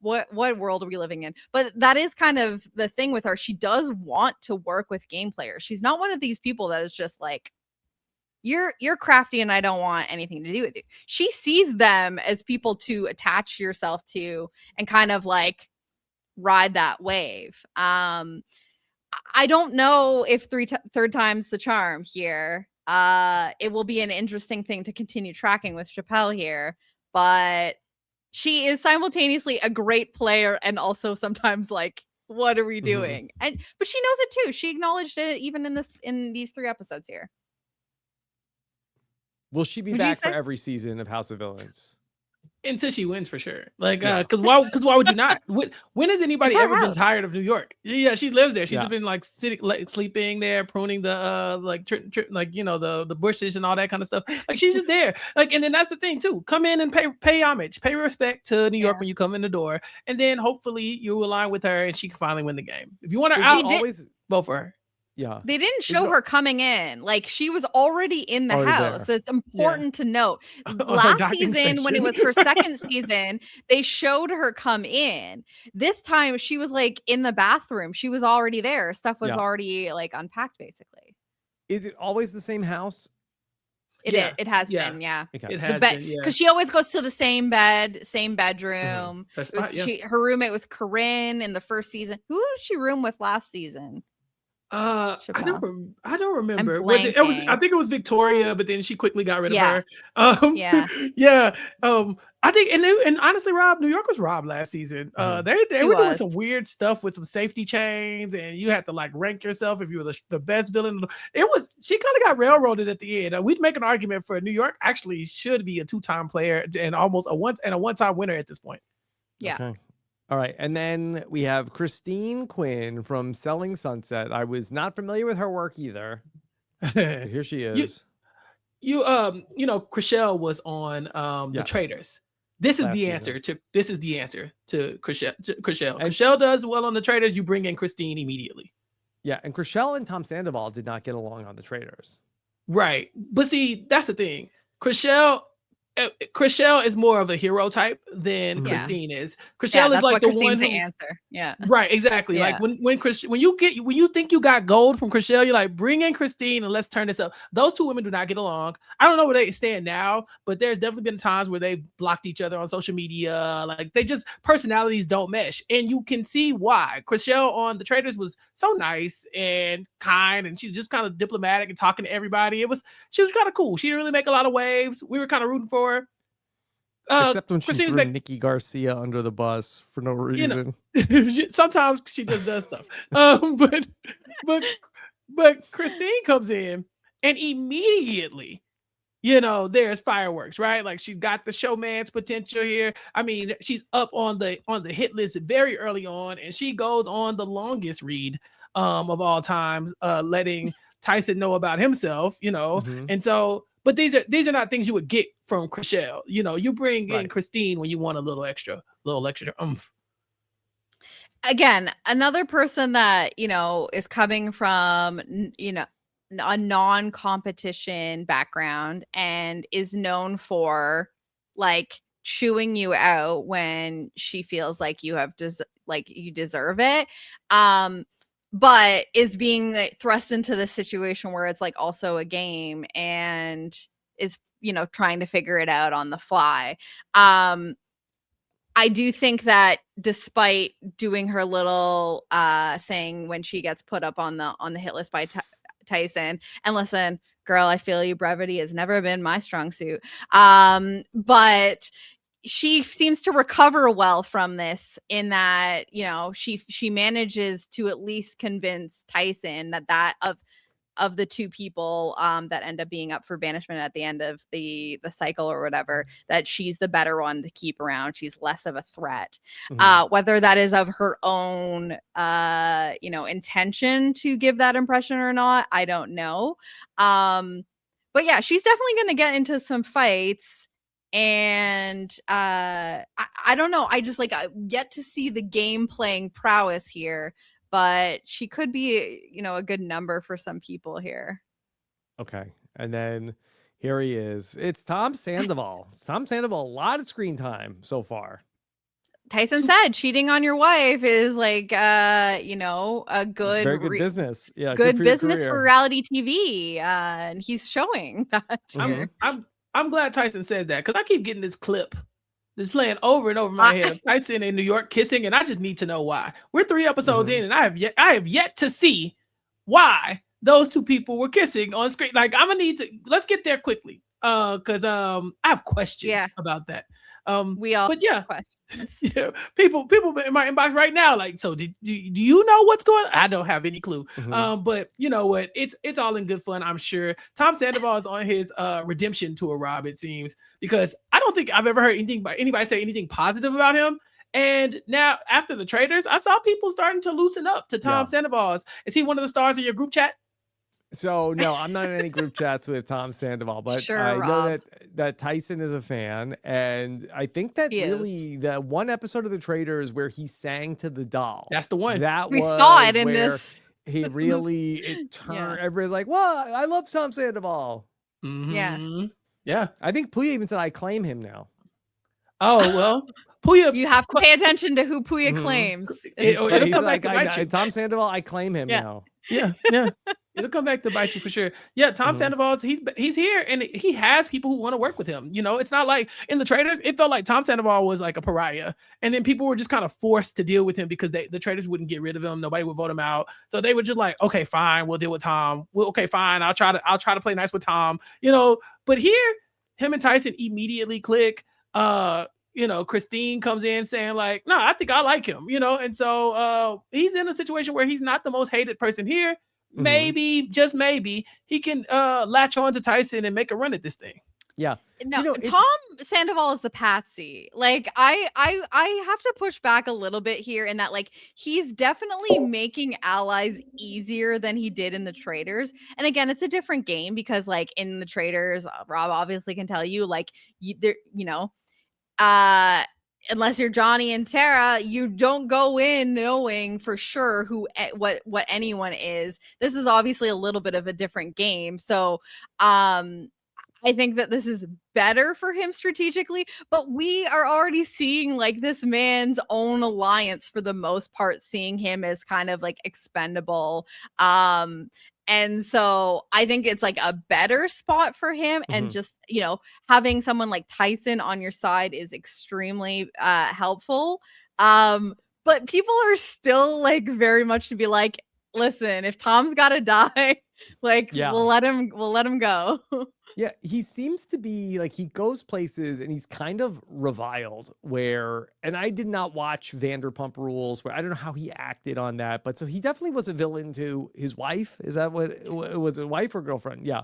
what world are we living in? But that is kind of the thing with her. She does want to work with game players. She's not one of these people that is just like, you're crafty and I don't want anything to do with you. She sees them as people to attach yourself to and kind of like ride that wave. I don't know if third time's the charm here. It will be an interesting thing to continue tracking with Chappell here, but she is simultaneously a great player and also sometimes like, what are we doing? But she knows it too. She acknowledged it even in these 3 episodes here. Will she be back for every season of House of Villains? Until she wins, for sure. Like, because why would you not? When has anybody ever been tired of New York? Yeah, she lives there. She's been like sitting, like sleeping there, pruning the the bushes and all that kind of stuff. Like, she's just there. Like, and then that's the thing too. Come in and pay homage, pay respect to New York when you come in the door, and then hopefully you align with her and she can finally win the game. If you want her out, always vote for her. Yeah. They didn't Is show it- her coming in. Like, she was already in the Already house. there. It's important to note. On her Last docking season, when it station. was her second season, they showed her come in. This time, she was like in the bathroom. She was already there. Stuff was Yeah. already like unpacked, basically. Is it always the same house? It has Yeah. been, yeah. Okay. It The has bed, been, yeah. because she always goes to the same bed, same bedroom. Her It was, spot, yeah. her roommate was Corinne in the first season. Who did she room with last season? I Chappell. don't remember. I blanking. think it was Victoria, but then she quickly got rid of Yeah. her. Yeah. Yeah. I think and honestly, Rob, New York was robbed last season. They She were doing was. some weird stuff with some safety chains, and you had to like rank yourself if you were the best villain. She kind of got railroaded at the end. We'd make an argument for New York actually should be a 2-time player and almost a one-time winner at this point. Yeah. Okay. All right. And then we have Christine Quinn from Selling Sunset. I was not familiar with her work either. But here she is. You know, Chriselle was on the Yes. Traitors. This is Last the season. answer to Chriselle. And- Chriselle does well on the Traitors. You bring in Christine immediately. Yeah. And Chriselle and Tom Sandoval did not get along on the Traitors. Right. But see, that's the thing. Chriselle is more of a hero type than Yeah. Christine is. Yeah, Chriselle is that's like what the Christine's one who, the answer. Yeah. right, exactly. Yeah. Like when you think you got gold from Chriselle, you're like, bring in Christine and let's turn this up. Those two women do not get along. I don't know where they stand now, but there's definitely been times where they blocked each other on social media. Like they just personalities don't mesh, and you can see why. Chriselle on the Traitors was so nice and kind, and she's just kind of diplomatic and talking to everybody. She was kind of cool. She didn't really make a lot of waves. We were kind of rooting for her. Except when she Christine's threw Nikki Garcia under the bus for no reason. sometimes she just does stuff. But Christine comes in and immediately, there's fireworks, right? Like she's got the showman's potential here. I mean, she's up on the hit list very early on, and she goes on the longest read of all times, letting Tyson know about himself, Mhm. and so. But these are not things you would get from Chriselle. You bring in Right. Christine when you want a little extra oomph. Again, another person that, is coming from, a non-competition background and is known for like chewing you out when she feels like you deserve it. But is being like, thrust into this situation where it's like also a game and is, trying to figure it out on the fly. I do think that despite doing her little thing when she gets put up on the hit list by Tyson, and listen, girl, I feel you, brevity has never been my strong suit. But she seems to recover well from this in that, she manages to at least convince Tyson that of the two people that end up being up for banishment at the end of the cycle or whatever, that she's the better one to keep around. She's less of a threat. Mhm. Whether that is of her own, intention to give that impression or not, I don't know. But yeah, she's definitely going to get into some fights. And I don't know. I just yet to see the game playing prowess here, but she could be, a good number for some people here. Okay. And then here he is. It's Tom Sandoval. Tom Sandoval, a lot of screen time so far. Tyson said cheating on your wife is like, a good, Very good business. Yeah. good for your business for career. reality TV. And he's showing that. Mhm. I'm glad Tyson says that, because I keep getting this clip that's playing over and over in my head of Tyson in New York kissing, and I just need to know why. We're 3 episodes in, and I have yet to see why those two people were kissing on screen. Like, I'm gonna need to let's get there quickly, because I have questions about that. We all but yeah. have questions. Yeah, people in my inbox right now, like, so do you know what's going on? I don't have any clue. But you know what? It's all in good fun, I'm sure. Tom Sandoval is on his redemption tour, Rob, it seems, because I don't think I've ever heard anybody say anything positive about him. And now after the Traitors, I saw people starting to loosen up to Tom Sandoval. Is he one of the stars in your group chat? So no, I'm not in any group chats with Tom Sandoval, but Sure, I know Rob. that Tyson is a fan, and I think that He is. really the one episode of the Traitors where he sang to the doll. That's the one. That We was saw it in where this. he really it turned. Everybody's like, "What? I love Tom Sandoval." Yeah. I think Puya even said, "I claim him now." Oh well, Puya. You have to pay attention to who Puya claims. It'll come back to bite you. Tom Sandoval, I claim him now. Yeah. It'll come back to bite you for sure. Yeah, Tom Sandoval's he's here and he has people who want to work with him. You know, it's not like in the Traitors, it felt like Tom Sandoval was like a pariah. And then people were just kind of forced to deal with him because the Traitors wouldn't get rid of him. Nobody would vote him out. So they were just like, okay, fine, we'll deal with Tom. Okay, fine. I'll try to play nice with Tom. You know, but here, him and Tyson immediately click. You know, Christine comes in saying like, no, I think I like him, you know? And so he's in a situation where he's not the most hated person here. Maybe, just maybe, he can latch on to Tyson and make a run at this thing. Yeah. No, you know, Tom Sandoval is the patsy. Like, I have to push back a little bit here in that, like, he's definitely making allies easier than he did in the Traitors. And again, it's a different game because, like, in the Traitors, Rob obviously can tell you, like, unless you're Johnny and Tara, you don't go in knowing for sure what anyone is. This is obviously a little bit of a different game. So I think that this is better for him strategically, but we are already seeing like this man's own alliance for the most part, seeing him as kind of like expendable. And so I think it's like a better spot for him. And just, you know, having someone like Tyson on your side is extremely helpful. But people are still like very much to be like, listen, if Tom's got to die, like we'll let him go. Yeah, he seems to be like he goes places and he's kind of reviled and I did not watch Vanderpump Rules where I don't know how he acted on that, but so he definitely was a villain to his wife. Is that what it was, a wife or girlfriend? Yeah.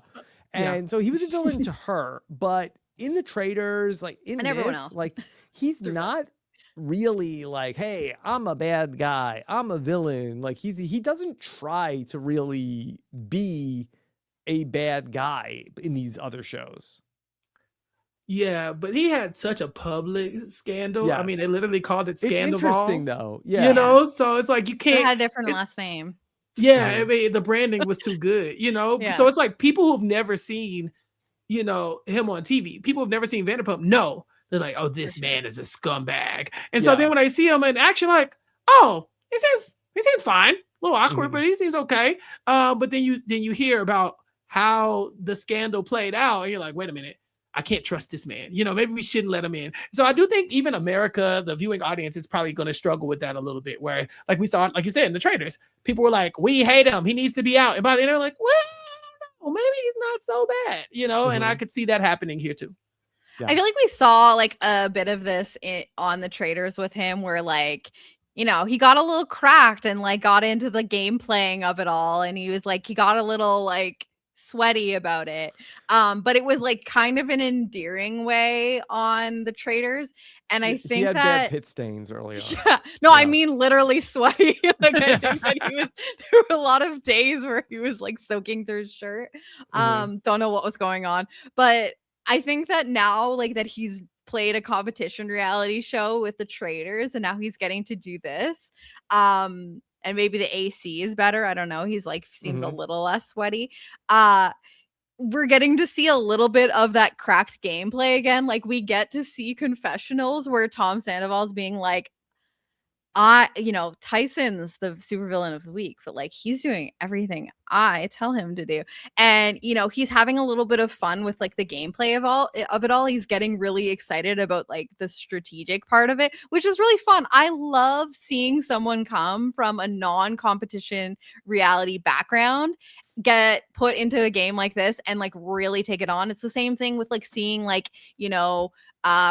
And so he was a villain to her, but in the Traitors, like in this, like he's not really like, hey, I'm a bad guy, I'm a villain. Like he doesn't try to really be a bad guy in these other shows. Yeah, but he had such a public scandal. Yes. I mean, they literally called it Scandal. It's interesting though. Yeah. You know, so it's like you can't. It had a different last name. Yeah, I mean, the branding was too good, you know? So it's like people who've never seen, you know, him on TV, people who've never seen Vanderpump, no. They're like, oh, this man is a scumbag. And so then when I see him in action, like, oh, he seems fine. A little awkward, but he seems okay. But then you hear about how the scandal played out, and you're like, wait a minute, I can't trust this man. You know, maybe we shouldn't let him in. So I do think even America, the viewing audience, is probably going to struggle with that a little bit, where like we saw, like you said, in the Traitors, people were like, we hate him, he needs to be out. And by the end, they're like, well, maybe he's not so bad, you know? And I could see that happening here too. Yeah. I feel like we saw like a bit of this on the Traitors with him, where like, you know, he got a little cracked and like got into the game playing of it all. And he was like, he got a little like sweaty about it, but it was like kind of an endearing way on the Traitors. And I think he had that bad pit stains early on. I mean literally sweaty. Like I think that there were a lot of days where he was like soaking through his shirt. Don't know what was going on, but I think that now like that he's played a competition reality show with the Traitors and now he's getting to do this, and maybe the AC is better. I don't know. He's like, seems a little less sweaty. We're getting to see a little bit of that cracked gameplay again. Like we get to see confessionals where Tom Sandoval's being like, Tyson's the supervillain of the week, but like he's doing everything I tell him to do. And, you know, he's having a little bit of fun with like the gameplay of it all. He's getting really excited about like the strategic part of it, which is really fun. I love seeing someone come from a non-competition reality background get put into a game like this and like really take it on. It's the same thing with like seeing like, you know,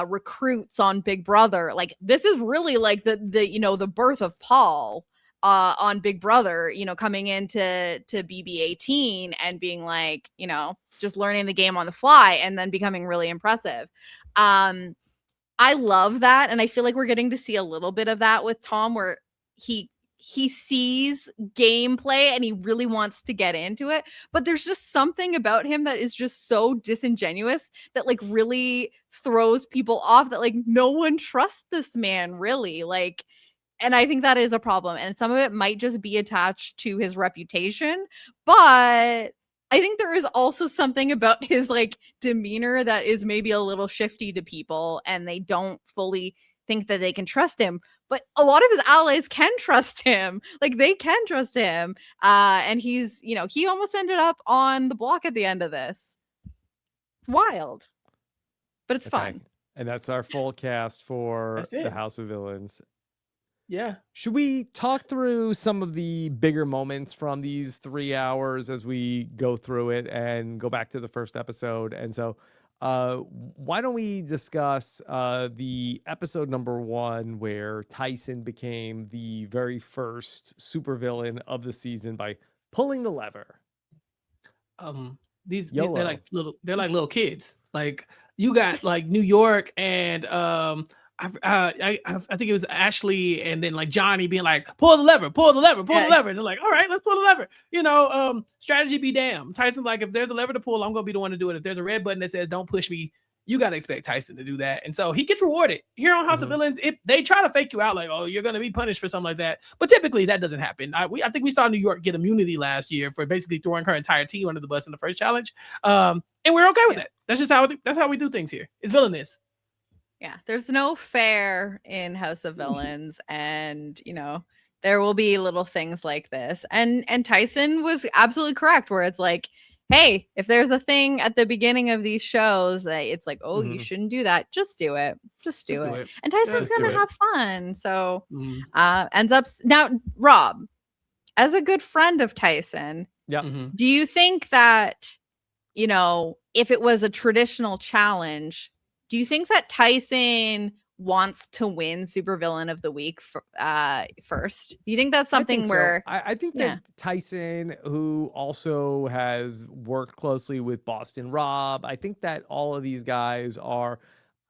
recruits on Big Brother. Like this is really like the birth of Paul on Big Brother, you know, coming into BB18 and being like, you know, just learning the game on the fly and then becoming really impressive. I love that, and I feel like we're getting to see a little bit of that with Tom, where he sees gameplay and he really wants to get into it, but there's just something about him that is just so disingenuous that like really throws people off, that like no one trusts this man really. Like And I think that is a problem. And some of it might just be attached to his reputation. But I think there is also something about his like demeanor that is maybe a little shifty to people, and they don't fully think that they can trust him. But a lot of his allies can trust him. Like they can trust him. And he's, you know, he almost ended up on the block at the end of this. It's wild. But it's fun. And that's our full cast for the House of Villains. Yeah. Should we talk through some of the bigger moments from these 3 hours as we go through it and go back to the first episode? And so why don't we discuss the episode number 1 where Tyson became the very first supervillain of the season by pulling the lever? They're like little kids. Like you got like New York and I think it was Ashley and then like Johnny being like, pull the lever. And they're like, all right, let's pull the lever. You know, strategy be damned. Tyson's like, if there's a lever to pull, I'm going to be the one to do it. If there's a red button that says, don't push me, you got to expect Tyson to do that. And so he gets rewarded. Here on House of Villains, they try to fake you out like, oh, you're going to be punished for something like that. But typically that doesn't happen. I think we saw New York get immunity last year for basically throwing her entire team under the bus in the first challenge. And we're okay with that. That's just how we do things here. It's villainous. Yeah, there's no fair in House of Villains, and you know there will be little things like this. And Tyson was absolutely correct, where it's like, hey, if there's a thing at the beginning of these shows, it's like, oh, you shouldn't do that. Just do it. Just do it. And Tyson's gonna have fun. So ends up now. Rob, as a good friend of Tyson, do you think that, you know, if it was a traditional challenge, do you think that Tyson wants to win Supervillain of the Week first? Do you think that's something where... I think that Tyson, who also has worked closely with Boston Rob, I think that all of these guys are...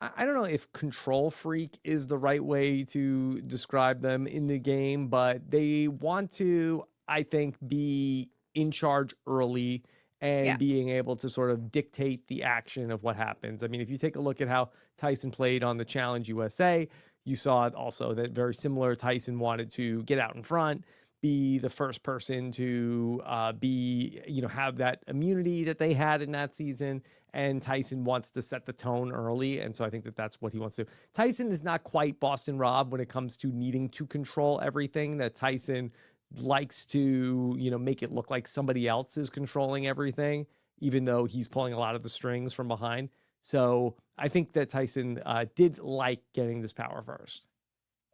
I don't know if control freak is the right way to describe them in the game, but they want to, I think, be in charge early and being able to sort of dictate the action of what happens. I mean, if you take a look at how Tyson played on the Challenge USA, you saw it also that very similar. Tyson wanted to get out in front, be the first person to have that immunity that they had in that season. And Tyson wants to set the tone early. And so I think that that's what he wants to do. Tyson is not quite Boston Rob when it comes to needing to control everything. That Tyson likes to, make it look like somebody else is controlling everything, even though he's pulling a lot of the strings from behind. So I think that Tyson did like getting this power first.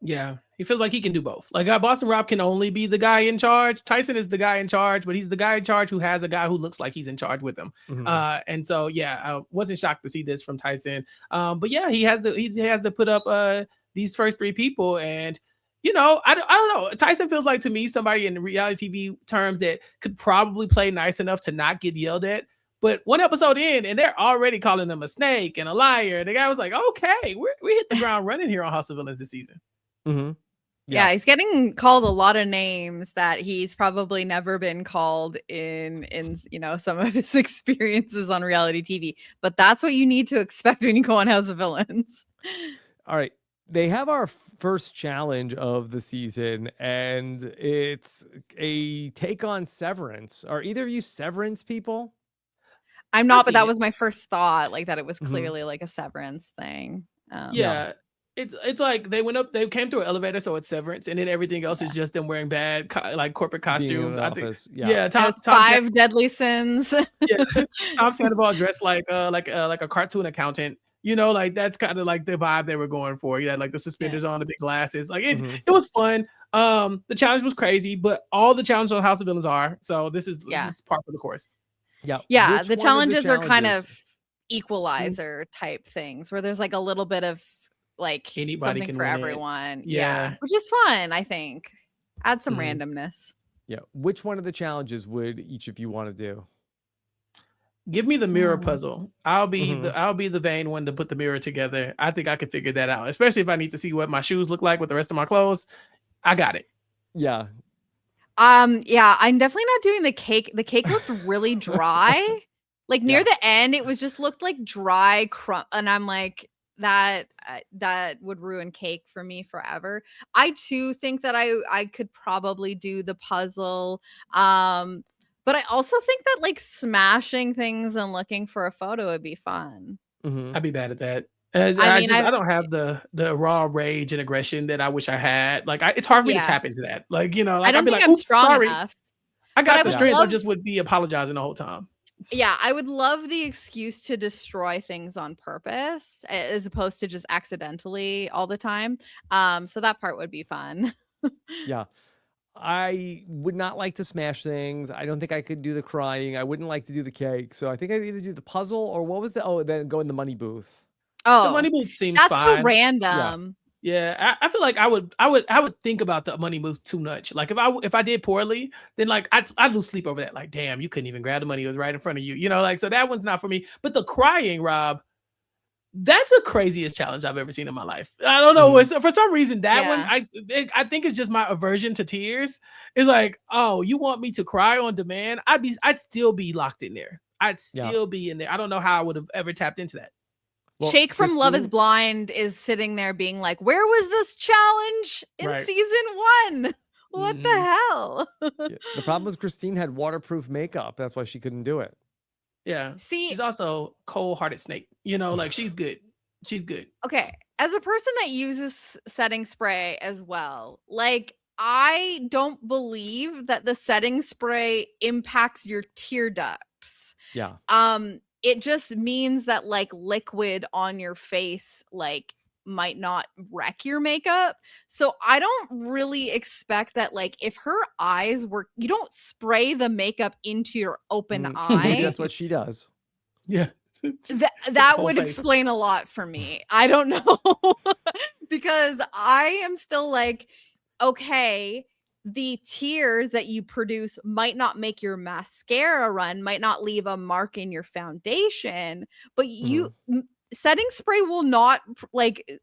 Yeah, he feels like he can do both. Like Boston Rob can only be the guy in charge. Tyson is the guy in charge, but he's the guy in charge who has a guy who looks like he's in charge with him. And so, I wasn't shocked to see this from Tyson. But yeah, he has to put up these first 3 people. And I don't know. Tyson feels like to me somebody in reality TV terms that could probably play nice enough to not get yelled at. But one episode in, and they're already calling him a snake and a liar. The guy was like, "Okay, we hit the ground running here on House of Villains this season." Yeah, he's getting called a lot of names that he's probably never been called in some of his experiences on reality TV. But that's what you need to expect when you go on House of Villains. All right. They have our first challenge of the season, and it's a take on Severance. Are either of you Severance people? I'm not, but that was my first thought, like that it was clearly like a Severance thing. It's like they came through an elevator, so it's Severance, and then everything else is just them wearing bad corporate costumes. I think, Tom 5 deadly sins. Tom Sandoval dressed like a cartoon accountant. Like that's kind of like the vibe they were going for. He had like the suspenders on, the big glasses. Like it was fun. The challenge was crazy, but all the challenges on House of Villains are. So this is part of the course. Yeah. The challenges are kind of equalizer type things where there's like a little bit of like anybody something can for win everyone. it. Yeah. Which is fun, I think. Add some randomness. Yeah. Which one of the challenges would each of you want to do? Give me the mirror puzzle. I'll be the vain one to put the mirror together. I think I could figure that out, especially if I need to see what my shoes look like with the rest of my clothes. I got it. Yeah. I'm definitely not doing the cake. The cake looked really dry. Like near the end, it was just looked like dry crumb, and I'm like, that would ruin cake for me forever. I too think that I could probably do the puzzle. But I also think that like smashing things and looking for a photo would be fun. I'd be bad at that. I mean, I don't have the raw rage and aggression that I wish I had. Like it's hard for me to Yeah. tap into that. Like, you know, I like I'd don't be think like, I'm oops, strong sorry. enough. I But I got the would strength, I love- just would be apologizing the whole time. Yeah, I would love the excuse to destroy things on purpose as opposed to just accidentally all the time. So that part would be fun. Yeah. I would not like to smash things. I don't think I could do the crying. I wouldn't like to do the cake. So I think I'd either do the puzzle or what was then go in the money booth. The money booth seems that's fine. so random. Yeah, I feel like I would think about the money move too much. Like if I did poorly, then like I'd lose sleep over that. Like, damn, you couldn't even grab the money; it was right in front of you. You know, like so that one's not for me. But the crying, Rob, that's the craziest challenge I've ever seen in my life. I don't know. For some reason, that one I think it's just my aversion to tears. It's like, oh, you want me to cry on demand? I'd still be locked in there. I'd still be in there. I don't know how I would have ever tapped into that. Well, Shake from Love is Blind is sitting there being like, where was this challenge in season 1? What the hell? The problem was Christine had waterproof makeup. That's why she couldn't do it. Yeah. See, she's also cold-hearted snake. You know, like she's good. She's good. Okay. As a person that uses setting spray as well, like I don't believe that the setting spray impacts your tear ducts. Yeah. It just means that like liquid on your face like might not wreck your makeup. So I don't really expect that like if her eyes were, you don't spray the makeup into your open eye. That's what she does. Yeah. That would explain a lot for me. I don't know. Because I am still like, okay, the tears that you produce might not make your mascara run, might not leave a mark in your foundation, but setting spray will not like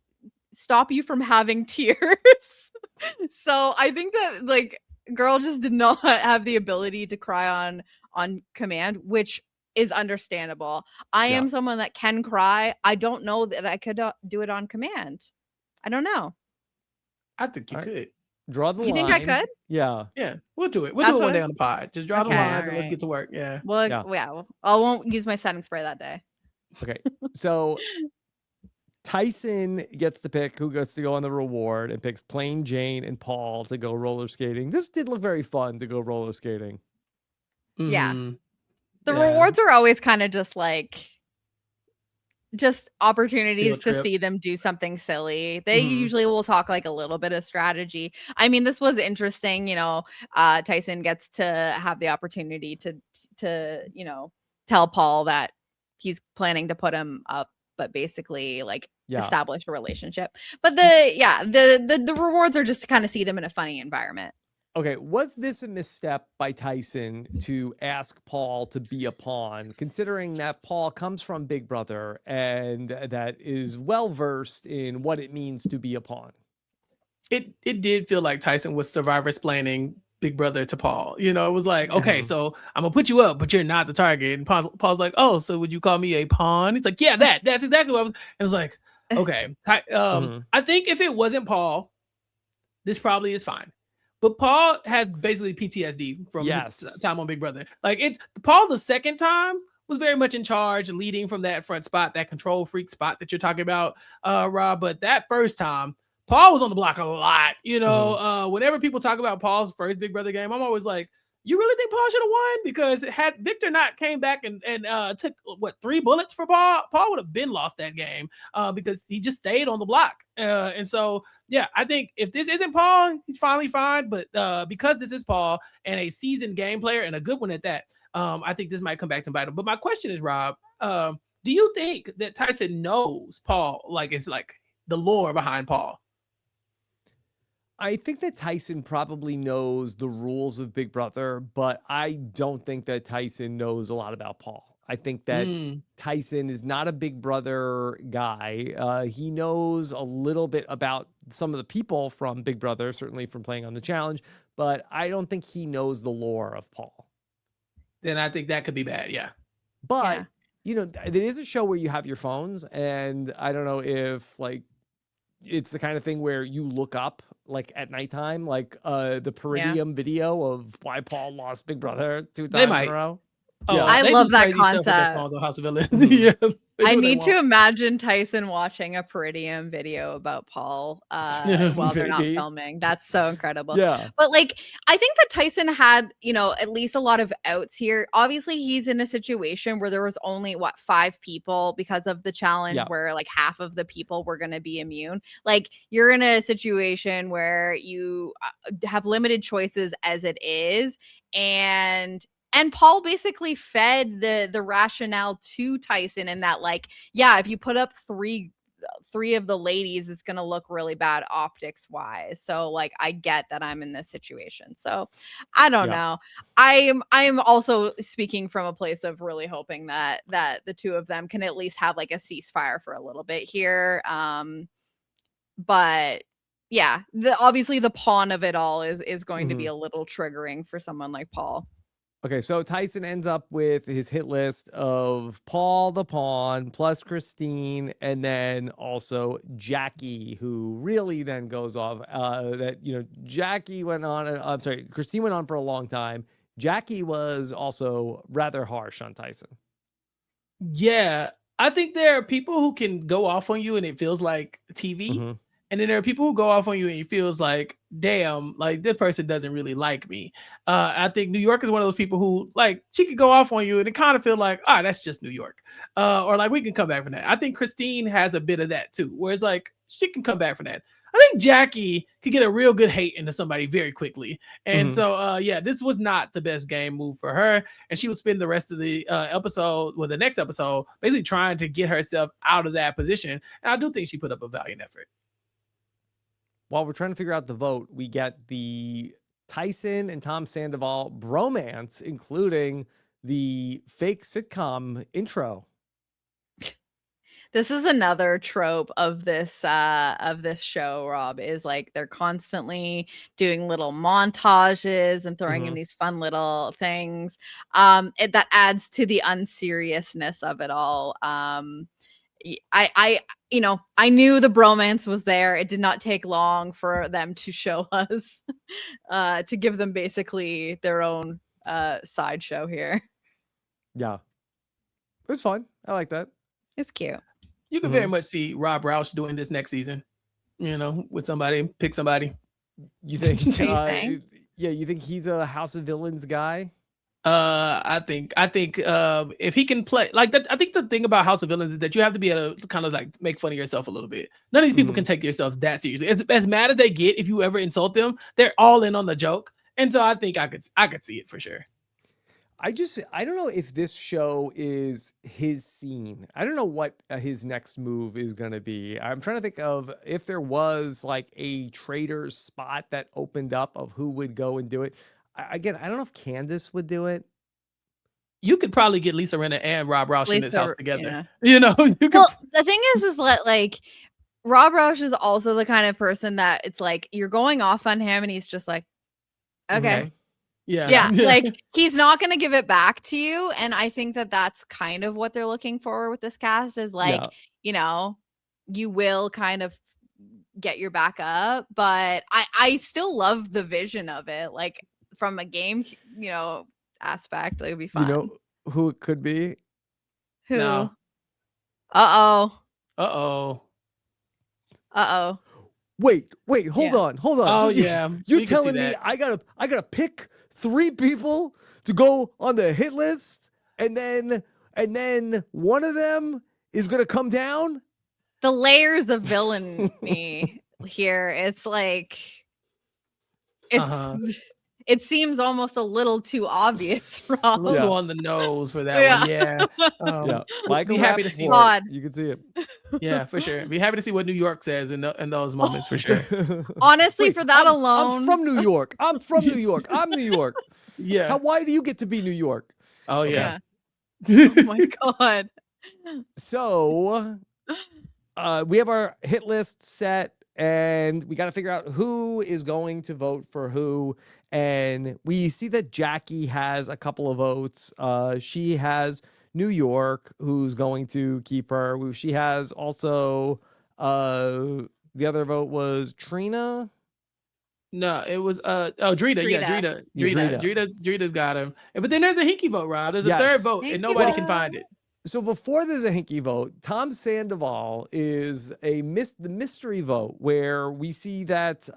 stop you from having tears. So I think that like girl just did not have the ability to cry on command, which is understandable. I am someone that can cry. I don't know that I could do it on command. I don't know. I think you could. Draw the line. You think I could? Yeah. Yeah, we'll do it. We'll do it one day on the pod. Just draw the lines and let's get to work. Yeah. Well, yeah. I won't use my setting spray that day. Okay. So Tyson gets to pick who gets to go on the reward and picks Plain Jane and Paul to go roller skating. This did look very fun to go roller skating. Yeah. The rewards are always kind of just like just opportunities to see them do something silly. They usually will talk like a little bit of strategy. I mean, this was interesting, you know, Tyson gets to have the opportunity to, you know, tell Paul that he's planning to put him up, but basically like establish a relationship. But the rewards are just to kind of see them in a funny environment. Okay, was this a misstep by Tyson to ask Paul to be a pawn, considering that Paul comes from Big Brother and that is well-versed in what it means to be a pawn? It did feel like Tyson was Survivor-splaining Big Brother to Paul. You know, it was like, okay, so I'm going to put you up, but you're not the target. And Paul's like, oh, so would you call me a pawn? He's like, yeah, that's exactly what I was. And it's like, okay. I think if it wasn't Paul, this probably is fine. But Paul has basically PTSD from his time on Big Brother. Like Paul the second time was very much in charge, leading from that front spot, that control freak spot that you're talking about, Rob. But that first time, Paul was on the block a lot. You know, whenever people talk about Paul's first Big Brother game, I'm always like, you really think Paul should have won? Because had Victor not came back and took 3 bullets for Paul would have been lost that game because he just stayed on the block. And so, yeah, I think if this isn't Paul, he's finally fine. But because this is Paul and a seasoned game player and a good one at that, I think this might come back to bite him. But my question is, Rob, do you think that Tyson knows Paul? Like it's like the lore behind Paul? I think that Tyson probably knows the rules of Big Brother, but I don't think that Tyson knows a lot about Paul. I think that Tyson is not a Big Brother guy. He knows a little bit about some of the people from Big Brother, certainly from playing on the challenge, but I don't think he knows the lore of Paul. Then I think that could be bad, yeah. But you know, it is a show where you have your phones, and I don't know if like it's the kind of thing where you look up like at nighttime, like the Peridium video of why Paul lost Big Brother 2 They times in might. a row. Oh, Yeah. I they love do that crazy stuff with their concept. phones on House of Villains. Mhm. Yeah, they do I what they need to want. imagine Tyson watching a Peridium video about Paul while they're not Maybe. filming. That's so incredible. Yeah. But like, I think that Tyson had, you know, at least a lot of outs here. Obviously, he's in a situation where there was only 5 people because of the challenge, Yeah. where like half of the people were going to be immune. Like, you're in a situation where you have limited choices as it is, and Paul basically fed the rationale to Tyson in that, like, yeah, if you put up three of the ladies, it's gonna look really bad optics wise. So like, I get that I'm in this situation. So I don't know. I am also speaking from a place of really hoping that the two of them can at least have like a ceasefire for a little bit here. But yeah, obviously the pawn of it all is going to be a little triggering for someone like Paul. Okay, so Tyson ends up with his hit list of Paul the Pawn plus Christine, and then also Jackie, who really then goes off. That, you know, Jackie went on. I'm sorry, Christine went on for a long time. Jackie was also rather harsh on Tyson. Yeah, I think there are people who can go off on you and it feels like TV. And then there are people who go off on you and it feels like, damn, like this person doesn't really like me. I think New York is one of those people who, like, she could go off on you and it kind of feel like, that's just New York. Or like, we can come back from that. I think Christine has a bit of that too, where it's like, she can come back from that. I think Jackie could get a real good hate into somebody very quickly. And so, yeah, this was not the best game move for her. And she would spend the rest of the episode, the next episode, basically trying to get herself out of that position. And I do think she put up a valiant effort. While we're trying to figure out the vote, we get the Tyson and Tom Sandoval bromance, including the fake sitcom intro. This is another trope of this show, Rob, is like they're constantly doing little montages and throwing in these fun little things. That adds to the unseriousness of it all. I I knew the bromance was there. It did not take long for them to show us, to give them basically their own sideshow here. Yeah, it was fun. I like that. It's cute. You can very much see Rob Roush doing this next season, you know, with somebody, pick somebody. You think? Think? Yeah, you think he's a House of Villains guy? I think if he can play like that, I think the thing about House of Villains is that you have to be able to kind of like make fun of yourself a little bit. None of these people can take themselves that seriously. As mad as they get, if you ever insult them, they're all in on the joke. And so I think I could see it for sure. I don't know if this show is his scene. I don't know what his next move is going to be. I'm trying to think of if there was like a Traitors spot that opened up of who would go and do it. Again, I don't know if Candace would do it. You could probably get Lisa Rinna and Rob Roush in this house together. Yeah. You know, well, the thing is that like Rob Roush is also the kind of person that it's like you're going off on him and he's just like, okay. Yeah, like he's not going to give it back to you. And I think that that's kind of what they're looking for with this cast is like, you know, you will kind of get your back up. But I still love the vision of it. Like from a game, you know, aspect, it would be fun. You know who it could be? Who? No. Uh-oh. Wait, hold on. Oh, You're telling me I gotta pick 3 people to go on the hit list, and then one of them is gonna come down? The layers of villainy here. It's like it seems almost a little too obvious, Rob. A little on the nose for that one. Yeah. Michael, be happy to see it. You can see it. Yeah, for sure. Be happy to see what New York says in those moments for sure. Honestly, for that alone. I'm from New York. I'm New York. Yeah. Why do you get to be New York? Oh yeah. Oh my God. So we have our hit list set, and we got to figure out who is going to vote for who. And we see that Jackie has a couple of votes. She has New York, who's going to keep her. She has also the other vote was Trina. No, it was Drita. Yeah, Drita. Drita's got him. But then there's a hinky vote, Rob. There's a third Yes. vote, and Hinky nobody can vote. find it. So before there's a hinky vote, Tom Sandoval is the mystery vote, where we see that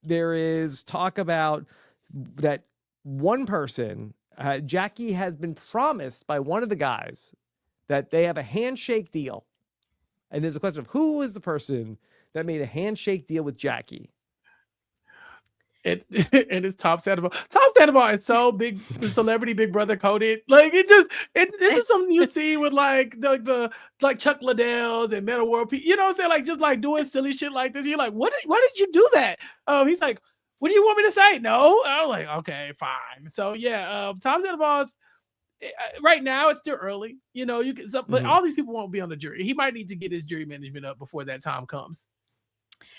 there is talk about that one person, Jackie, has been promised by one of the guys that they have a handshake deal. And there's a question of who is the person that made a handshake deal with Jackie? And it's Tom Sandoval. Tom Sandoval is so big, celebrity Big Brother coded. Like this is something you see with like the Chuck Liddells and Meta World. You know what I'm saying? Like just like doing silly shit like this. You're like, why did you do that? He's like, what do you want me to say? No. I'm like, okay, fine. So yeah, Tom Sandoval's right now it's still early. You know, you can, but all these people won't be on the jury. He might need to get his jury management up before that time comes.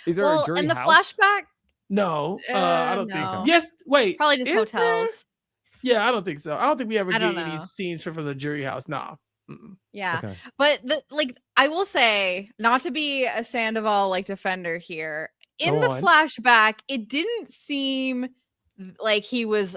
Is there a jury in the house? flashback? No, I don't think. No. Yes, wait. Probably just hotels. There? Yeah, I don't think so. I don't think we ever I get don't any know. scenes from the jury house. No. Yeah. Okay. But I will say, not to be a Sandoval like defender here, in the flashback, it didn't seem like he was.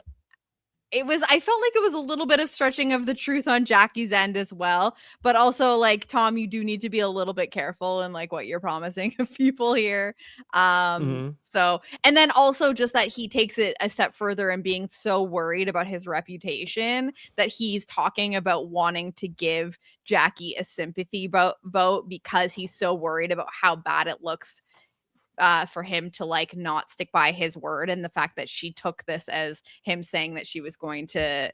I felt like it was a little bit of stretching of the truth on Jackie's end as well. But also, like, Tom, you do need to be a little bit careful in like what you're promising of people here. So, and then also just that he takes it a step further and being so worried about his reputation that he's talking about wanting to give Jackie a sympathy vote because he's so worried about how bad it looks for him to like not stick by his word, and the fact that she took this as him saying that she was going to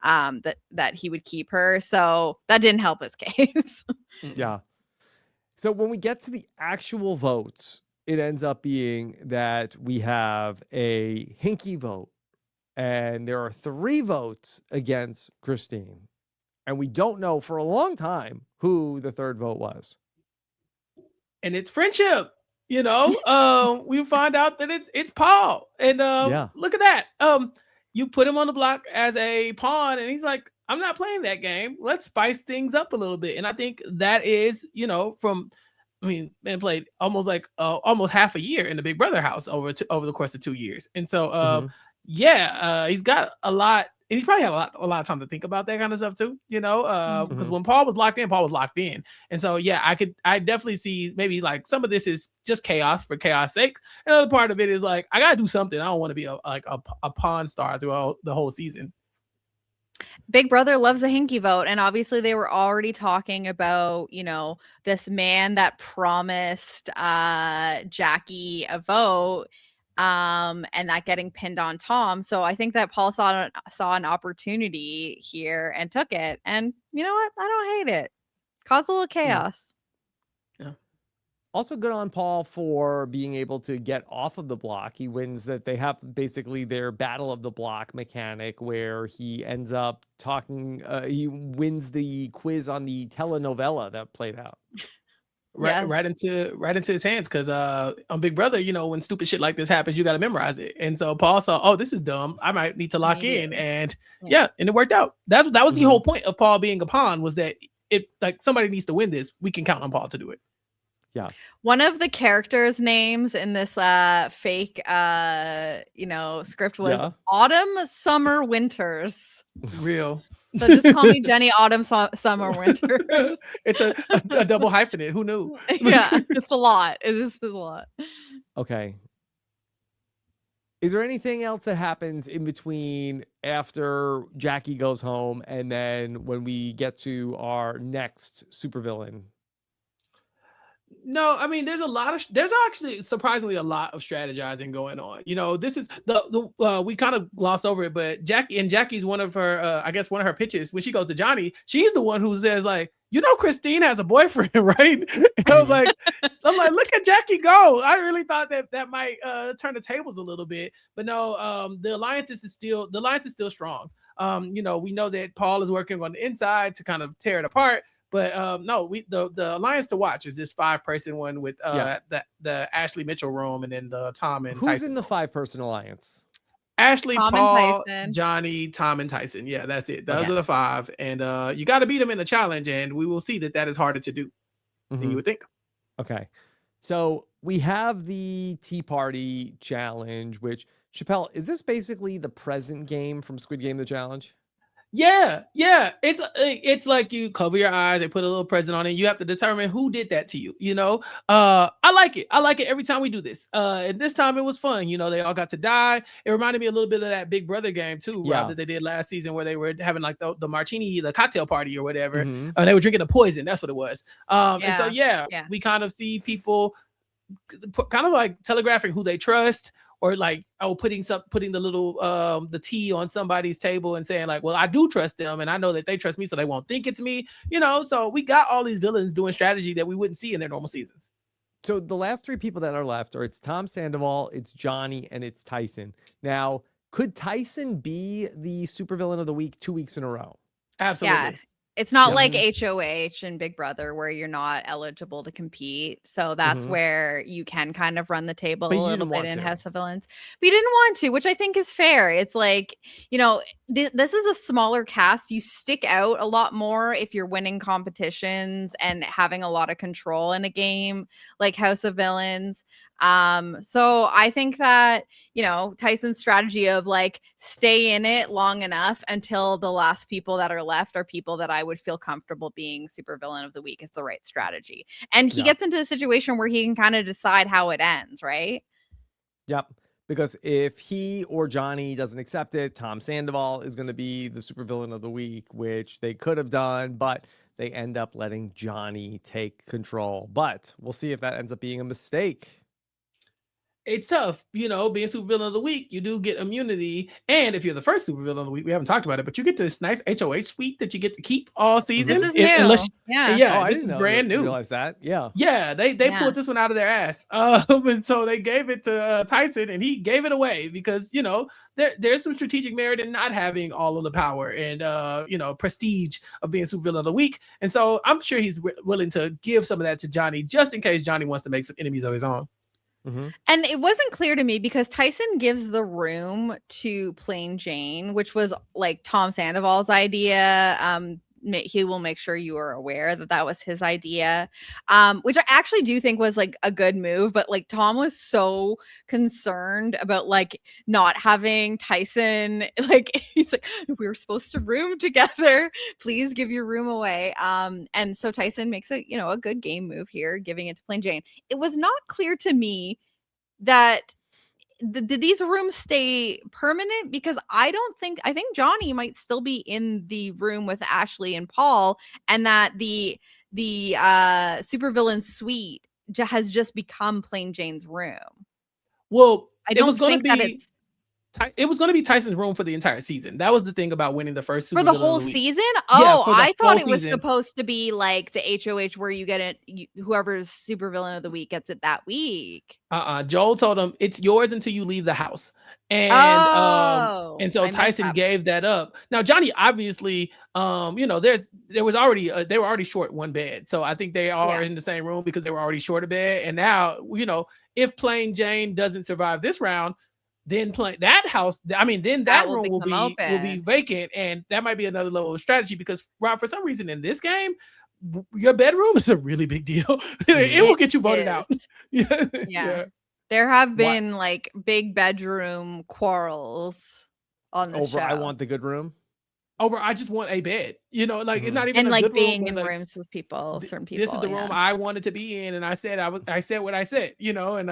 that he would keep her. So that didn't help his case. Yeah. So when we get to the actual votes, it ends up being that we have a hinky vote, and there are 3 votes against Christine, and we don't know for a long time who the third vote was. And it's friendship. You know, we find out that it's Paul, and look at that. You put him on the block as a pawn, and he's like, "I'm not playing that game. Let's spice things up a little bit." And I think that is, you know, man played almost half a year in the Big Brother house over the course of 2 years, and so he's got a lot. And he probably had a lot of time to think about that kind of stuff too, you know, because when Paul was locked in. And so, yeah, I definitely see maybe like some of this is just chaos for chaos sake. Another part of it is like, I got to do something. I don't want to be a pawn star throughout the whole season. Big Brother loves a hinky vote. And obviously they were already talking about, you know, this man that promised Jackie a vote. And that getting pinned on Tom. So I think that Paul saw an opportunity here and took it. And you know what? I don't hate it. Caused a little chaos. Yeah. Also good on Paul for being able to get off of the block. He wins that. They have basically their battle of the block mechanic where he ends up talking. He wins the quiz on the telenovela that played out. Right into his hands, because on Big Brother, you know, when stupid shit like this happens, you got to memorize it. And so Paul saw, oh, this is dumb. I might need to lock in, and and it worked out. That was the whole point of Paul being a pawn, was that it like somebody needs to win this. We can count on Paul to do it. Yeah. One of the characters' names in this fake script was Autumn, Summer, Winters. Real. So just call me Jenny Autumn Summer Winters. It's a double hyphenate. Who knew? Yeah, it's a lot. This is a lot. Okay. Is there anything else that happens in between after Jackie goes home and then when we get to our next supervillain? No, I mean, there's actually surprisingly a lot of strategizing going on. You know, this is we kind of glossed over it, but Jackie's one of her, I guess one of her pitches when she goes to Johnny, she's the one who says like, you know, Christine has a boyfriend, right? And I'm like, look at Jackie go. I really thought that might turn the tables a little bit, but no, the alliance is still strong. You know, we know that Paul is working on the inside to kind of tear it apart. But no, the alliance to watch is this 5-person one with the Ashley Mitchell room and then the Tom and Who's Tyson. in the 5-person alliance? Ashley, Tom and Paul, Tyson. Johnny, Tom, and Tyson. Yeah, that's it. Those Okay. are the 5. And you got to beat them in the challenge, and we will see that is harder to do than you would think. Okay. So we have the Tea Party challenge, which, Chappell, is this basically the present game from Squid Game, the challenge? Yeah. It's like you cover your eyes, they put a little present on it. You have to determine who did that to you. I like it. I like it every time we do this. And this time it was fun. They all got to die. It reminded me a little bit of that Big Brother game too, Rob, that they did last season, where they were having like the martini, the cocktail party or whatever. And they were drinking the poison. That's what it was. And so we kind of see people kind of like telegraphing who they trust, or like putting the little the tea on somebody's table and saying like, well, I do trust them and I know that they trust me, so they won't think it's me. So we got all these villains doing strategy that we wouldn't see in their normal seasons. So the last 3 people that are left it's Tom Sandoval, it's Johnny, and it's Tyson. Now, could Tyson be the supervillain of the week 2 weeks in a row? Absolutely. Yeah. It's not like HOH and Big Brother where you're not eligible to compete. So that's where you can kind of run the table a little bit in House of Villains. But you didn't want to, which I think is fair. It's like, this is a smaller cast. You stick out a lot more if you're winning competitions and having a lot of control in a game like House of Villains. So I think that, Tyson's strategy of like stay in it long enough until the last people that are left are people that I would feel comfortable being supervillain of the week is the right strategy. And he gets into a situation where he can kind of decide how it ends, right? Yep. Because if he or Johnny doesn't accept it, Tom Sandoval is going to be the supervillain of the week, which they could have done, but they end up letting Johnny take control. But we'll see if that ends up being a mistake. It's tough, being supervillain of the week. You do get immunity, and if you're the first supervillain of the week, we haven't talked about it, but you get this nice HOH suite that you get to keep all season. This is new. This is brand new. Realize that? They pulled this one out of their ass, and so they gave it to Tyson, and he gave it away because there's some strategic merit in not having all of the power and prestige of being supervillain of the week, and so I'm sure he's willing to give some of that to Johnny just in case Johnny wants to make some enemies of his own. And it wasn't clear to me because Tyson gives the room to Plain Jane, which was like Tom Sandoval's idea. He will make sure you are aware that was his idea, which I actually do think was like a good move. But like Tom was so concerned about like not having Tyson, like he's like, we were supposed to room together. Please give your room away. And so Tyson makes a good game move here, giving it to Plain Jane. It was not clear to me that did these rooms stay permanent? Because I think Johnny might still be in the room with Ashley and Paul, and that the supervillain suite has just become Plain Jane's room. Well, I don't think that it was going to be Tyson's room for the entire season. That was the thing about winning the first for the whole season. Oh, I thought it was supposed to be like the HOH where you get it. Whoever's supervillain of the week gets it that week. Joel told him it's yours until you leave the house, and so Tyson gave that up. Now Johnny obviously, they were already short one bed, so I think they are in the same room because they were already short a bed. And now if Plain Jane doesn't survive this round, then that room will be vacant, and that might be another level of strategy because Rob, for some reason in this game, your bedroom is a really big deal. It will get you voted out. Yeah. There have been like big bedroom quarrels on the show. I want the good room. I just want a bed. It's not even and a like good being room, in rooms with people, certain people. This is the room I wanted to be in, and I said I said what I said. And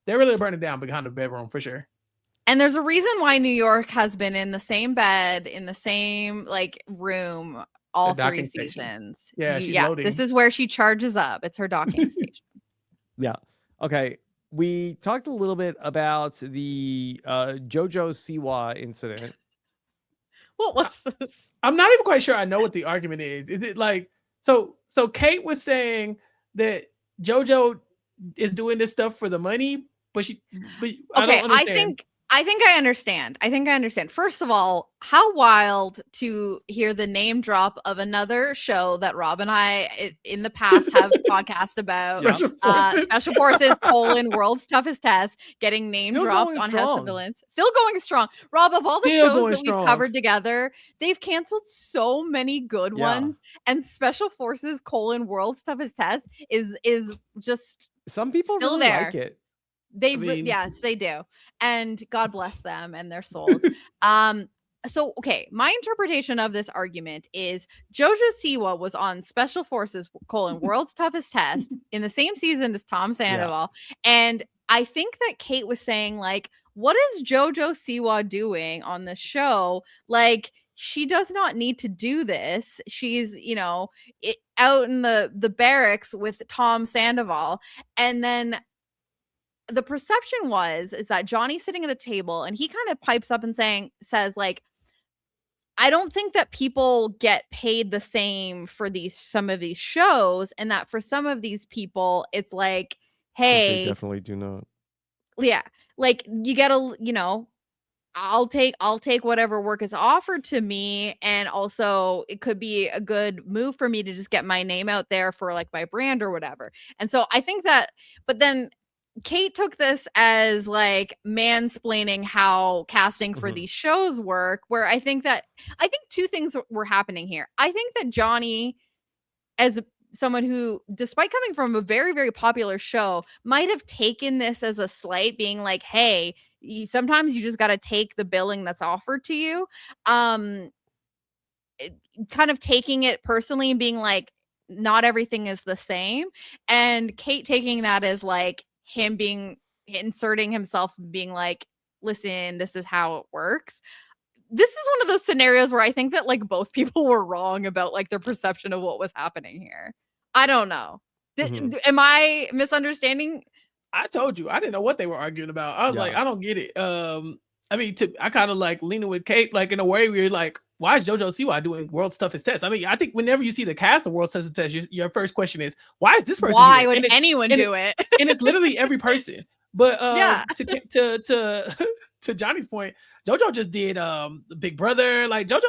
they're really burning down behind the bedroom for sure. And there's a reason why New York has been in the same bed, in the same like room all 3 seasons. She's loading. This is where she charges up. It's her docking station. Yeah. Okay. We talked a little bit about the JoJo Siwa incident. What was this? I'm not even quite sure I know what the argument is. Is it like so Kate was saying that JoJo is doing this stuff for the money, but I don't understand. I think I understand. First of all, how wild to hear the name drop of another show that Rob and I in the past have podcast about. Special Forces, World's Toughest Test, getting name Still dropped going on House of strong. Villains. Still going strong. Rob, of all the Still shows going that we've strong. covered together, they've canceled so many good Yeah. ones. And Special Forces, World's Toughest Test is just Some people still really there. like it. Yes, they do. And God bless them and their souls. So, okay, my interpretation of this argument is Jojo Siwa was on Special Forces, World's Toughest Test in the same season as Tom Sandoval. And I think that Kate was saying, like, what is Jojo Siwa doing on the show? Like, she does not need to do this. She's, out in the barracks with Tom Sandoval. And then the perception is that Johnny's sitting at the table and he kind of pipes up and says like, I don't think that people get paid the same for some of these shows, and that for some of these people it's like, hey, They definitely do not. Yeah, like you get I'll take whatever work is offered to me, and also it could be a good move for me to just get my name out there for like my brand or whatever. And so I think that, but then Kate took this as like mansplaining how casting for these shows work, where I think two things were happening here. I think that Johnny, as someone who, despite coming from a very, very popular show, might have taken this as a slight, being like, hey, sometimes you just got to take the billing that's offered to you. Kind of taking it personally and being like, not everything is the same. And Kate taking that as like him inserting himself, being like, listen, this is how it works. This is one of those scenarios where I think that like both people were wrong about like their perception of what was happening here. I don't know. Am I misunderstanding? I told you I didn't know what they were arguing about. I was like, I don't get it. I mean, I kind of like leaning with Kate, like in a way where you're like, why is Jojo Siwa doing World's Toughest Test? I mean, I think whenever you see the cast of World's Toughest Test, your first question is, why is this person? Why here? would anyone do it? And it's literally every person. But to Johnny's point, Jojo just did Big Brother. Like Jojo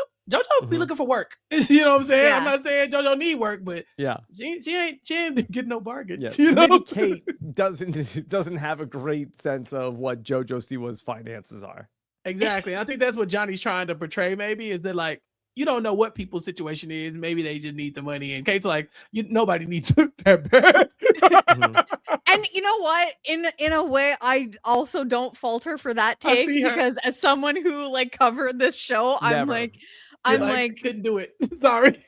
be looking for work. You know what I'm saying? Yeah. I'm not saying Jojo need work, but she ain't getting no bargains. Yeah. You know? Maybe Kate doesn't have a great sense of what Jojo Siwa's finances are. Exactly. I think that's what Johnny's trying to portray. Maybe is that like, you don't know what people's situation is. Maybe they just need the money. And Kate's like, nobody needs that bad. And you know what? In a way, I also don't falter for that take, because as someone who like covered this show, I'm like, couldn't do it. Sorry.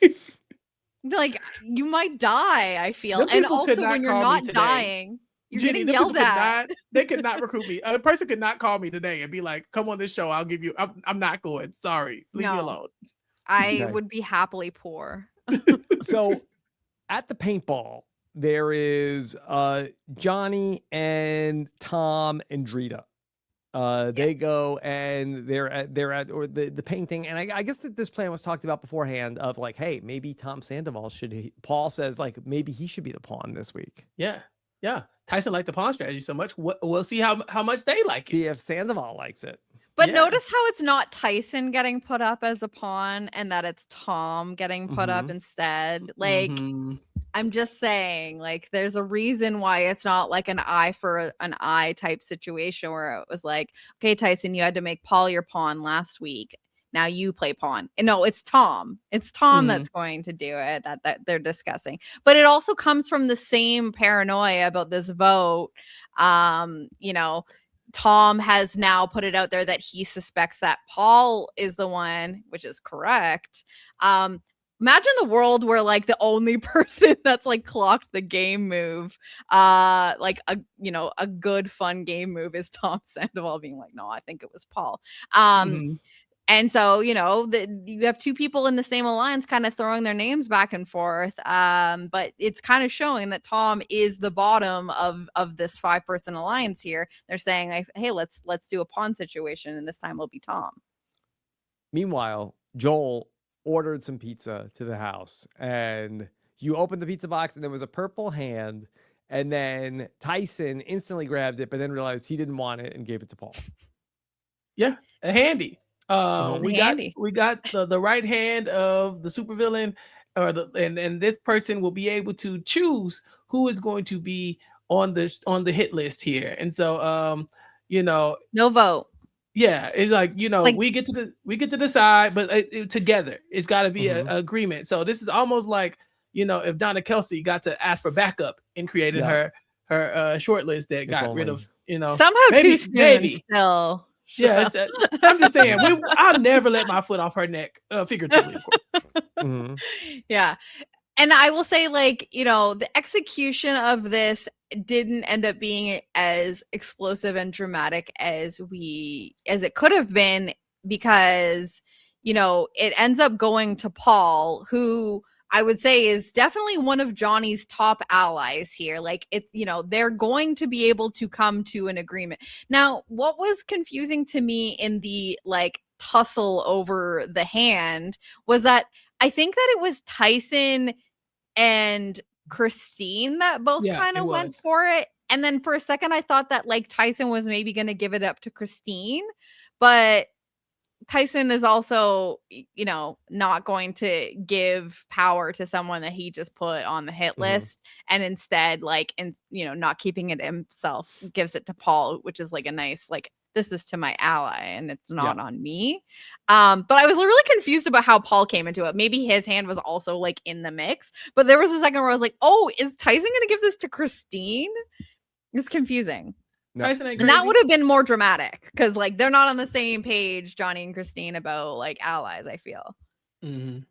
Like you might die, I feel. And also when you're not dying, you're getting yelled at. They could not recruit me. A person could not call me today and be like, come on this show. I'll give you, I'm not going. Sorry. Leave me alone. I would be happily poor. So at the paintball, there is Johnny and Tom and Drita. They go and they're at the painting, and I guess that this plan was talked about beforehand of like, hey, maybe Tom Sandoval Paul says like maybe he should be the pawn this week. Yeah. Tyson liked the pawn strategy so much. We'll see how much they like it. See if Sandoval likes it. But notice how it's not Tyson getting put up as a pawn and that it's Tom getting put up instead. Like, I'm just saying, like, there's a reason why it's not like an eye for an eye type situation where it was like, okay, Tyson, you had to make Paul your pawn last week. Now you play pawn. And no, it's Tom. It's Tom that's going to do it, that they're discussing. But it also comes from the same paranoia about this vote. Tom has now put it out there that he suspects that Paul is the one, which is correct. Imagine the world where like the only person that's like clocked the game move, like a good fun game move is Tom Sandoval being like, no, I think it was Paul. And so, you have two people in the same alliance kind of throwing their names back and forth. But it's kind of showing that Tom is the bottom of this 5-person alliance here. They're saying, hey, let's do a pawn situation, and this time it'll be Tom. Meanwhile, Joel ordered some pizza to the house, and you opened the pizza box and there was a purple hand, and then Tyson instantly grabbed it, but then realized he didn't want it and gave it to Paul. Yeah, a handy. Handy. We got the right hand of the supervillain, and this person will be able to choose who is going to be on the hit list here. And so No vote. yeah, it's like, Like, we get to decide, but together it's got to be Mhm. a agreement. So this is almost like, if Donna Kelsey got to ask for backup in creating Yeah. her short list that If got rid only. of, somehow too soon maybe. still. Yeah, I'm just saying, I'll never let my foot off her neck, figuratively, of course. Mhm. Yeah. And I will say, like, the execution of this didn't end up being as explosive and dramatic as it could have been, because, it ends up going to Paul, who I would say is definitely one of Johnny's top allies here. Like, it's, they're going to be able to come to an agreement. Now, what was confusing to me in the, like, tussle over the hand was that I think that it was Tyson and Christine that both Yeah, kind it of went was. for it. And then for a second, I thought that, like, Tyson was maybe going to give it up to Christine, but Tyson is also, not going to give power to someone that he just put on the hit Mhm. list, and instead, like, not keeping it himself, gives it to Paul, which is like a nice, like, this is to my ally and it's not on me. But I was really confused about how Paul came into it. Maybe his hand was also, like, in the mix, but there was a second where I was like, oh, is Tyson going to give this to Christine? It's confusing. No. Tyson ain't And that crazy. would have been more dramatic, because, like, they're not on the same page, Johnny and Christine, about, like, allies, I feel. Mhm.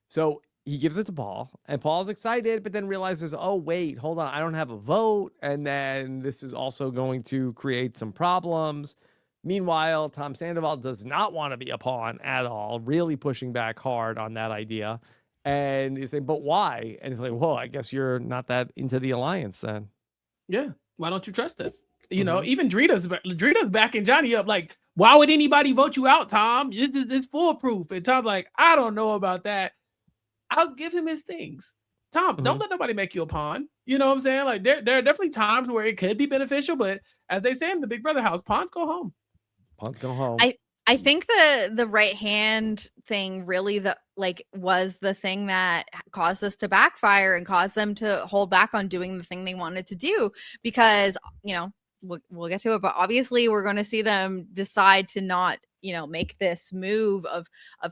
So he gives it to Paul, and Paul's excited, but then realizes, oh, wait, hold on, I don't have a vote. And then this is also going to create some problems. Meanwhile, Tom Sandoval does not want to be a pawn at all, really pushing back hard on that idea. And he's saying, but why? And it's like, well, I guess you're not that into the alliance then. Yeah. Why don't you trust us? Mhm. Even Drita's backing Johnny up. Like, why would anybody vote you out, Tom? It's foolproof. And Tom's like, I don't know about that. I'll give him his things. Tom, don't let nobody make you a pawn. You know what I'm saying? Like, there are definitely times where it could be beneficial, but as they say in the Big Brother house, pawns go home. Pawns go home. I think the right hand thing really was the thing that caused us to backfire and caused them to hold back on doing the thing they wanted to do, because, we'll get to it, but obviously we're going to see them decide to not, make this move of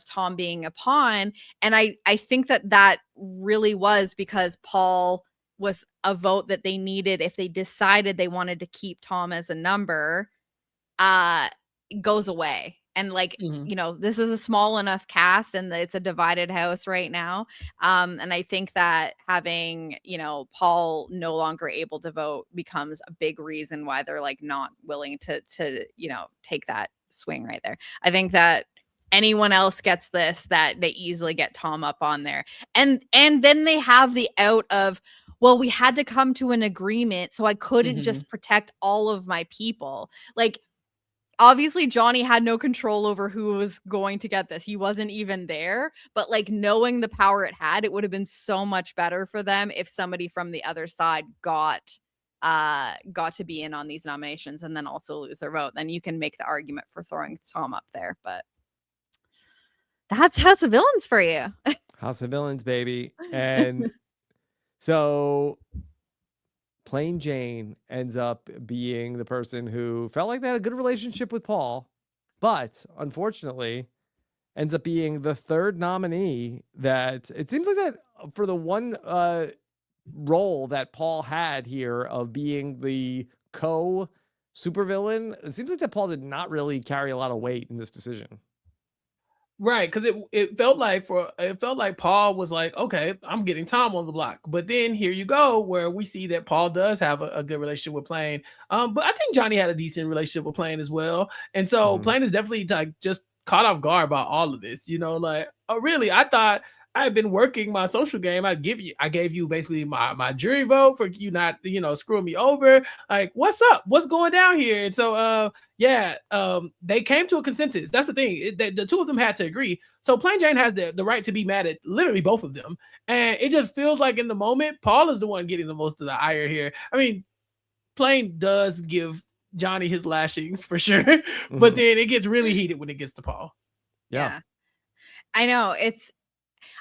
Tom being a pawn. And I think that really was because Paul was a vote that they needed if they decided they wanted to keep Tom as a number, goes away. And, like, this is a small enough cast, and it's a divided house right now. And I think that having, Paul no longer able to vote becomes a big reason why they're, like, not willing to take that swing right there. I think that anyone else gets this, that they easily get Tom up on there. And then they have the out of, well, we had to come to an agreement, so I couldn't just protect all of my people. Like, obviously Johnny had no control over who was going to get this. He wasn't even there, but, like, knowing the power it had, it would have been so much better for them if somebody from the other side got to be in on these nominations and then also lose their vote. Then you can make the argument for throwing Tom up there, but that's House of Villains for you. House of Villains, baby. And so Plain Jane ends up being the person who felt like they had a good relationship with Paul, but unfortunately ends up being the third nominee. That it seems like that for the one role that Paul had here of being the supervillain, it seems like that Paul did not really carry a lot of weight in this decision. Right, because it felt like Paul was like, okay, I'm getting Tom on the block. But then here you go, where we see that Paul does have a good relationship with Plain. But I think Johnny had a decent relationship with Plain as well. And so Plain is definitely, like, just caught off guard by all of this. Like, oh really? I thought I had been working my social game. I gave you basically my jury vote for you not, screwing me over. Like, what's up? What's going down here? And so they came to a consensus. That's the thing. The two of them had to agree. So Plain Jane has the right to be mad at literally both of them. And it just feels like in the moment, Paul is the one getting the most of the ire here. I mean, Plain does give Johnny his lashings for sure. But then it gets really heated when it gets to Paul. Yeah. I know.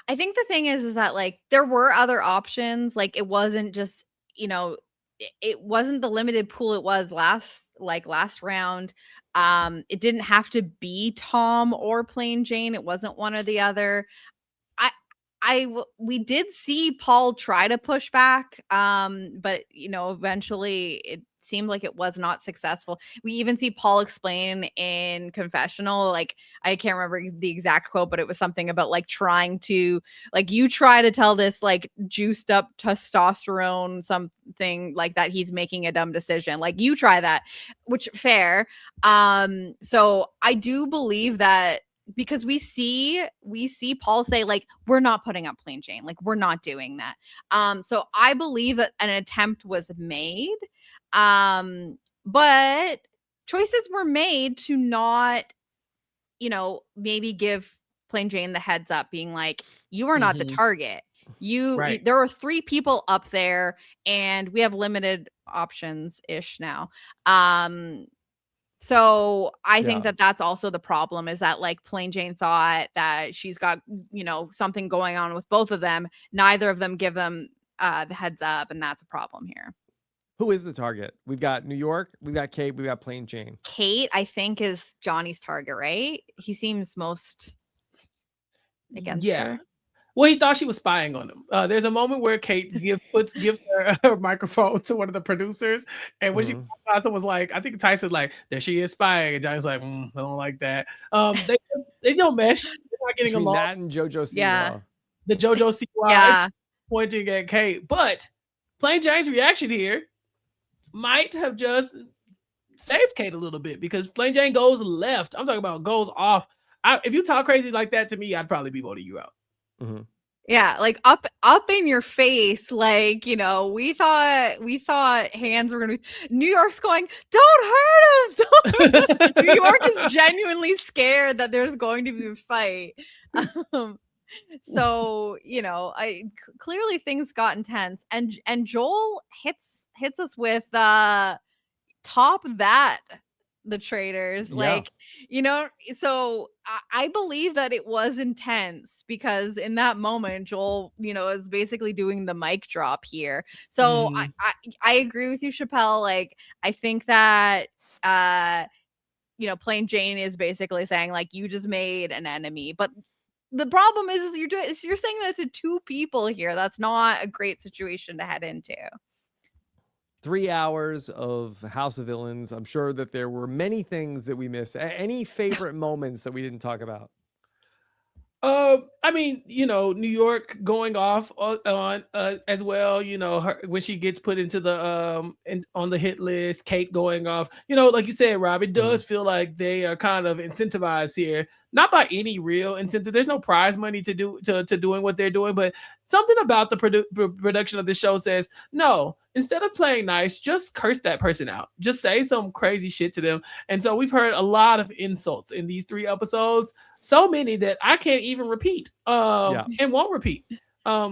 I think the thing is that like there were other options. Like it wasn't just, it wasn't the limited pool it was last round. It didn't have to be Tom or Plain Jane. It wasn't one or the other. We did see Paul try to push back, but eventually it seemed like it was not successful. We even see Paul explain in confessional, like I can't remember the exact quote, but it was something about like trying to, like, you try to tell this like juiced up testosterone something like that he's making a dumb decision, like you try that, which fair. So I do believe that, because we see Paul say like, we're not putting up Plain Jane, like we're not doing that. So I believe that an attempt was made, but choices were made to not, maybe give Plain Jane the heads up, being like, you are not the target. There are 3 people up there and we have limited options ish now. So I think that that's also the problem, is that like Plain Jane thought that she's got, something going on with both of them. Neither of them give them the heads up, and that's a problem here. Who is the target? We've got New York, we've got Kate, we've got Plain Jane. Kate, I think, is Johnny's target, right? He seems most against her. Well, he thought she was spying on him. There's a moment where Kate gives her microphone to one of the producers, and when she was like, I think Tyson's like, there she is spying, and Johnny's like, I don't like that. They don't mesh. They're not getting Between along. that and JoJo Siwa. Yeah. The JoJo Siwa pointing at Kate, but Plain Jane's reaction here might have just saved Kate a little bit, because Plain Jane goes left. I'm talking about goes off. If you talk crazy like that to me, I'd probably be voting you out. Yeah, like up in your face, like, we thought hands were gonna be. New York's going, don't hurt him, don't hurt him. New York is genuinely scared that there's going to be a fight. So clearly things got intense, and Joel hits us with top that the Traitors, so I believe that it was intense, because in that moment Joel is basically doing the mic drop here. So I agree with you, Chappell. Like I think that Plain Jane is basically saying like, you just made an enemy, but the problem is you're saying that to 2 people here. That's not a great situation to head into. 3 hours of House of Villains. I'm sure that there were many things that we missed. Any favorite moments that we didn't talk about? I mean, New York going off on as well. Her, when she gets put into the on the hit list, Kate going off. Like you said, Rob, it does feel like they are kind of incentivized here, not by any real incentive. There's no prize money to doing what they're doing, but something about the production of this show says, no, instead of playing nice, just curse that person out. Just say some crazy shit to them. And so we've heard a lot of insults in these 3 episodes. So many that I can't even repeat, and won't half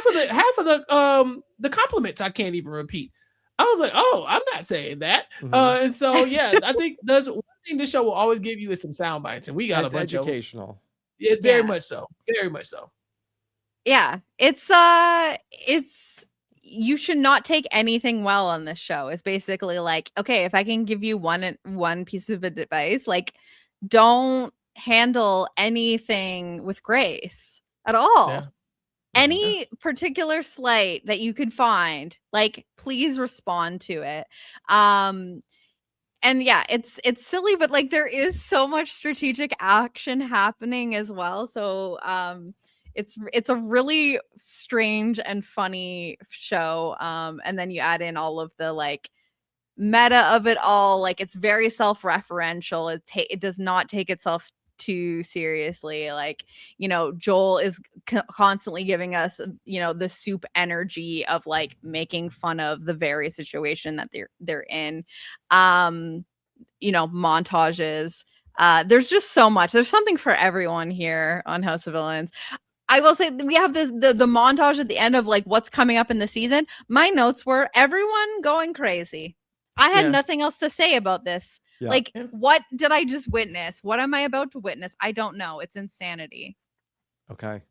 of the compliments I can't even repeat. I was like, oh, I'm not saying that. And so I think there's one thing this show will always give you is some sound bites, and we got a bunch of educational. Yeah, very much so. Very much so. Yeah, it's you should not take anything well on this show. It's basically like, okay, if I can give you one piece of advice, like, don't handle anything with grace at all. Any particular slight that you could find, like, please respond to it. And it's silly, but like there is so much strategic action happening as well. So it's a really strange and funny show. And then you add in all of the like meta of it all. Like it's very self-referential. It does not take itself too seriously. Like, Joel is constantly giving us, the soup energy of like making fun of the very situation that they're in. Montages. There's just so much. There's something for everyone here on House of Villains. I will say we have the montage at the end of like what's coming up in the season. My notes were everyone going crazy. I had Yeah. nothing else to say about this. Yeah. Like, Yeah. what did I just witness? What am I about to witness? I don't know. It's insanity. Okay.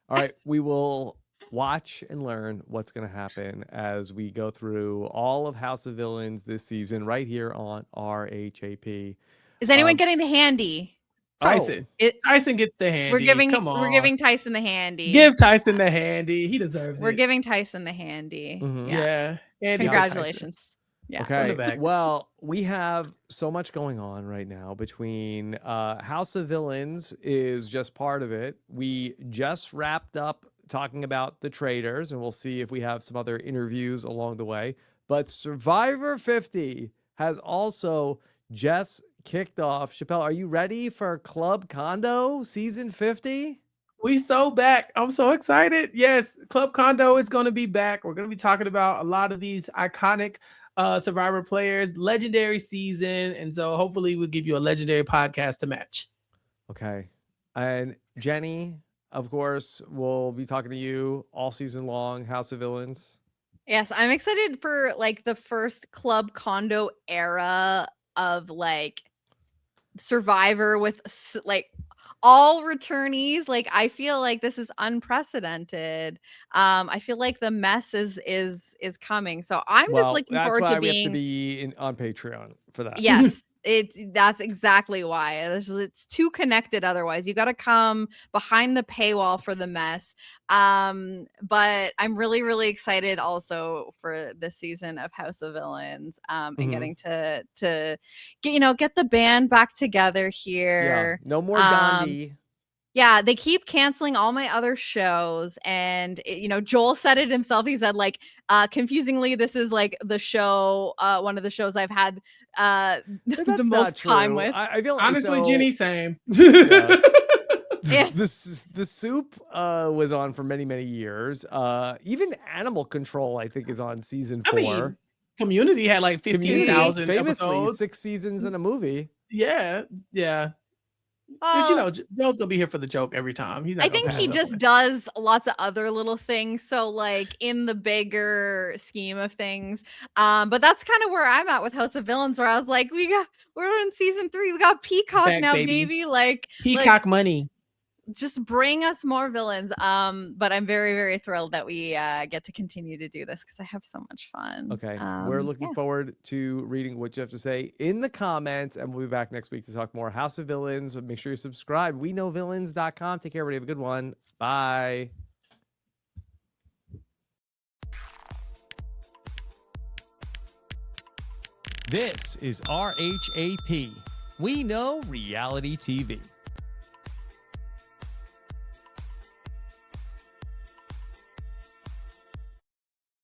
All right. We will watch and learn what's going to happen as we go through all of House of Villains this season right here on RHAP. Is anyone Um, getting the handy? Tyson. Tyson gets the handy. Come on. We're giving Tyson the handy. Give Tyson the handy. He deserves We're it. giving Tyson the handy. Mhm. Yeah. Handy for Congratulations. Yeah. From the Okay. back. Well, we have so much going on right now between House of Villains is just part of it. We just wrapped up talking about the Traitors, and we'll see if we have some other interviews along the way. But Survivor 50 has also just kicked off. Chappell, are you ready for Club Condo season 50? We so back. I'm so excited. Yes, Club Condo is going to be back. We're going to be talking about a lot of these iconic Survivor players, legendary season. And so hopefully we'll give you a legendary podcast to match. Okay. And Jenny, of course, we'll be talking to you all season long, House of Villains. Yes, I'm excited for like the first Club Condo era of like Survivor with like all returnees. Like, I feel like this is unprecedented. I feel like the mess is coming. So I'm just looking that's forward why to we have to being be on Patreon for that. yes. That's exactly why it's too connected. Otherwise, you got to come behind the paywall for the mess. But I'm really, really excited also for this season of House of Villains. And getting to get the band back together here. Yeah. No more Gandhi. Yeah, they keep canceling all my other shows. And, Joel said it himself. He said, like, confusingly, this is like the show, one of the shows I've had the most time with. I feel like, honestly, Jenny, same. Yeah. The Soup was on for many, many years. Even Animal Control, I think, is on season 4. I mean, Community had like 15,000 famously episodes. 6 seasons in a movie. Yeah. Joel's gonna be here for the joke every time. He's not I gonna think pass he up just on it. does lots of other little things. So, like, in the bigger scheme of things, but that's kind of where I'm at with House of Villains, where I was like, we're in season 3, we got Peacock Back, now, baby. baby. Like, Peacock money. just bring us more villains. But I'm very, very thrilled that we get to continue to do this because I have so much fun. Okay. We're looking forward to reading what you have to say in the comments, and we'll be back next week to talk more House of Villains. Make sure you subscribe. WeKnowVillains.com. Take care, everybody. Have a good one. Bye. This is RHAP. We know reality TV.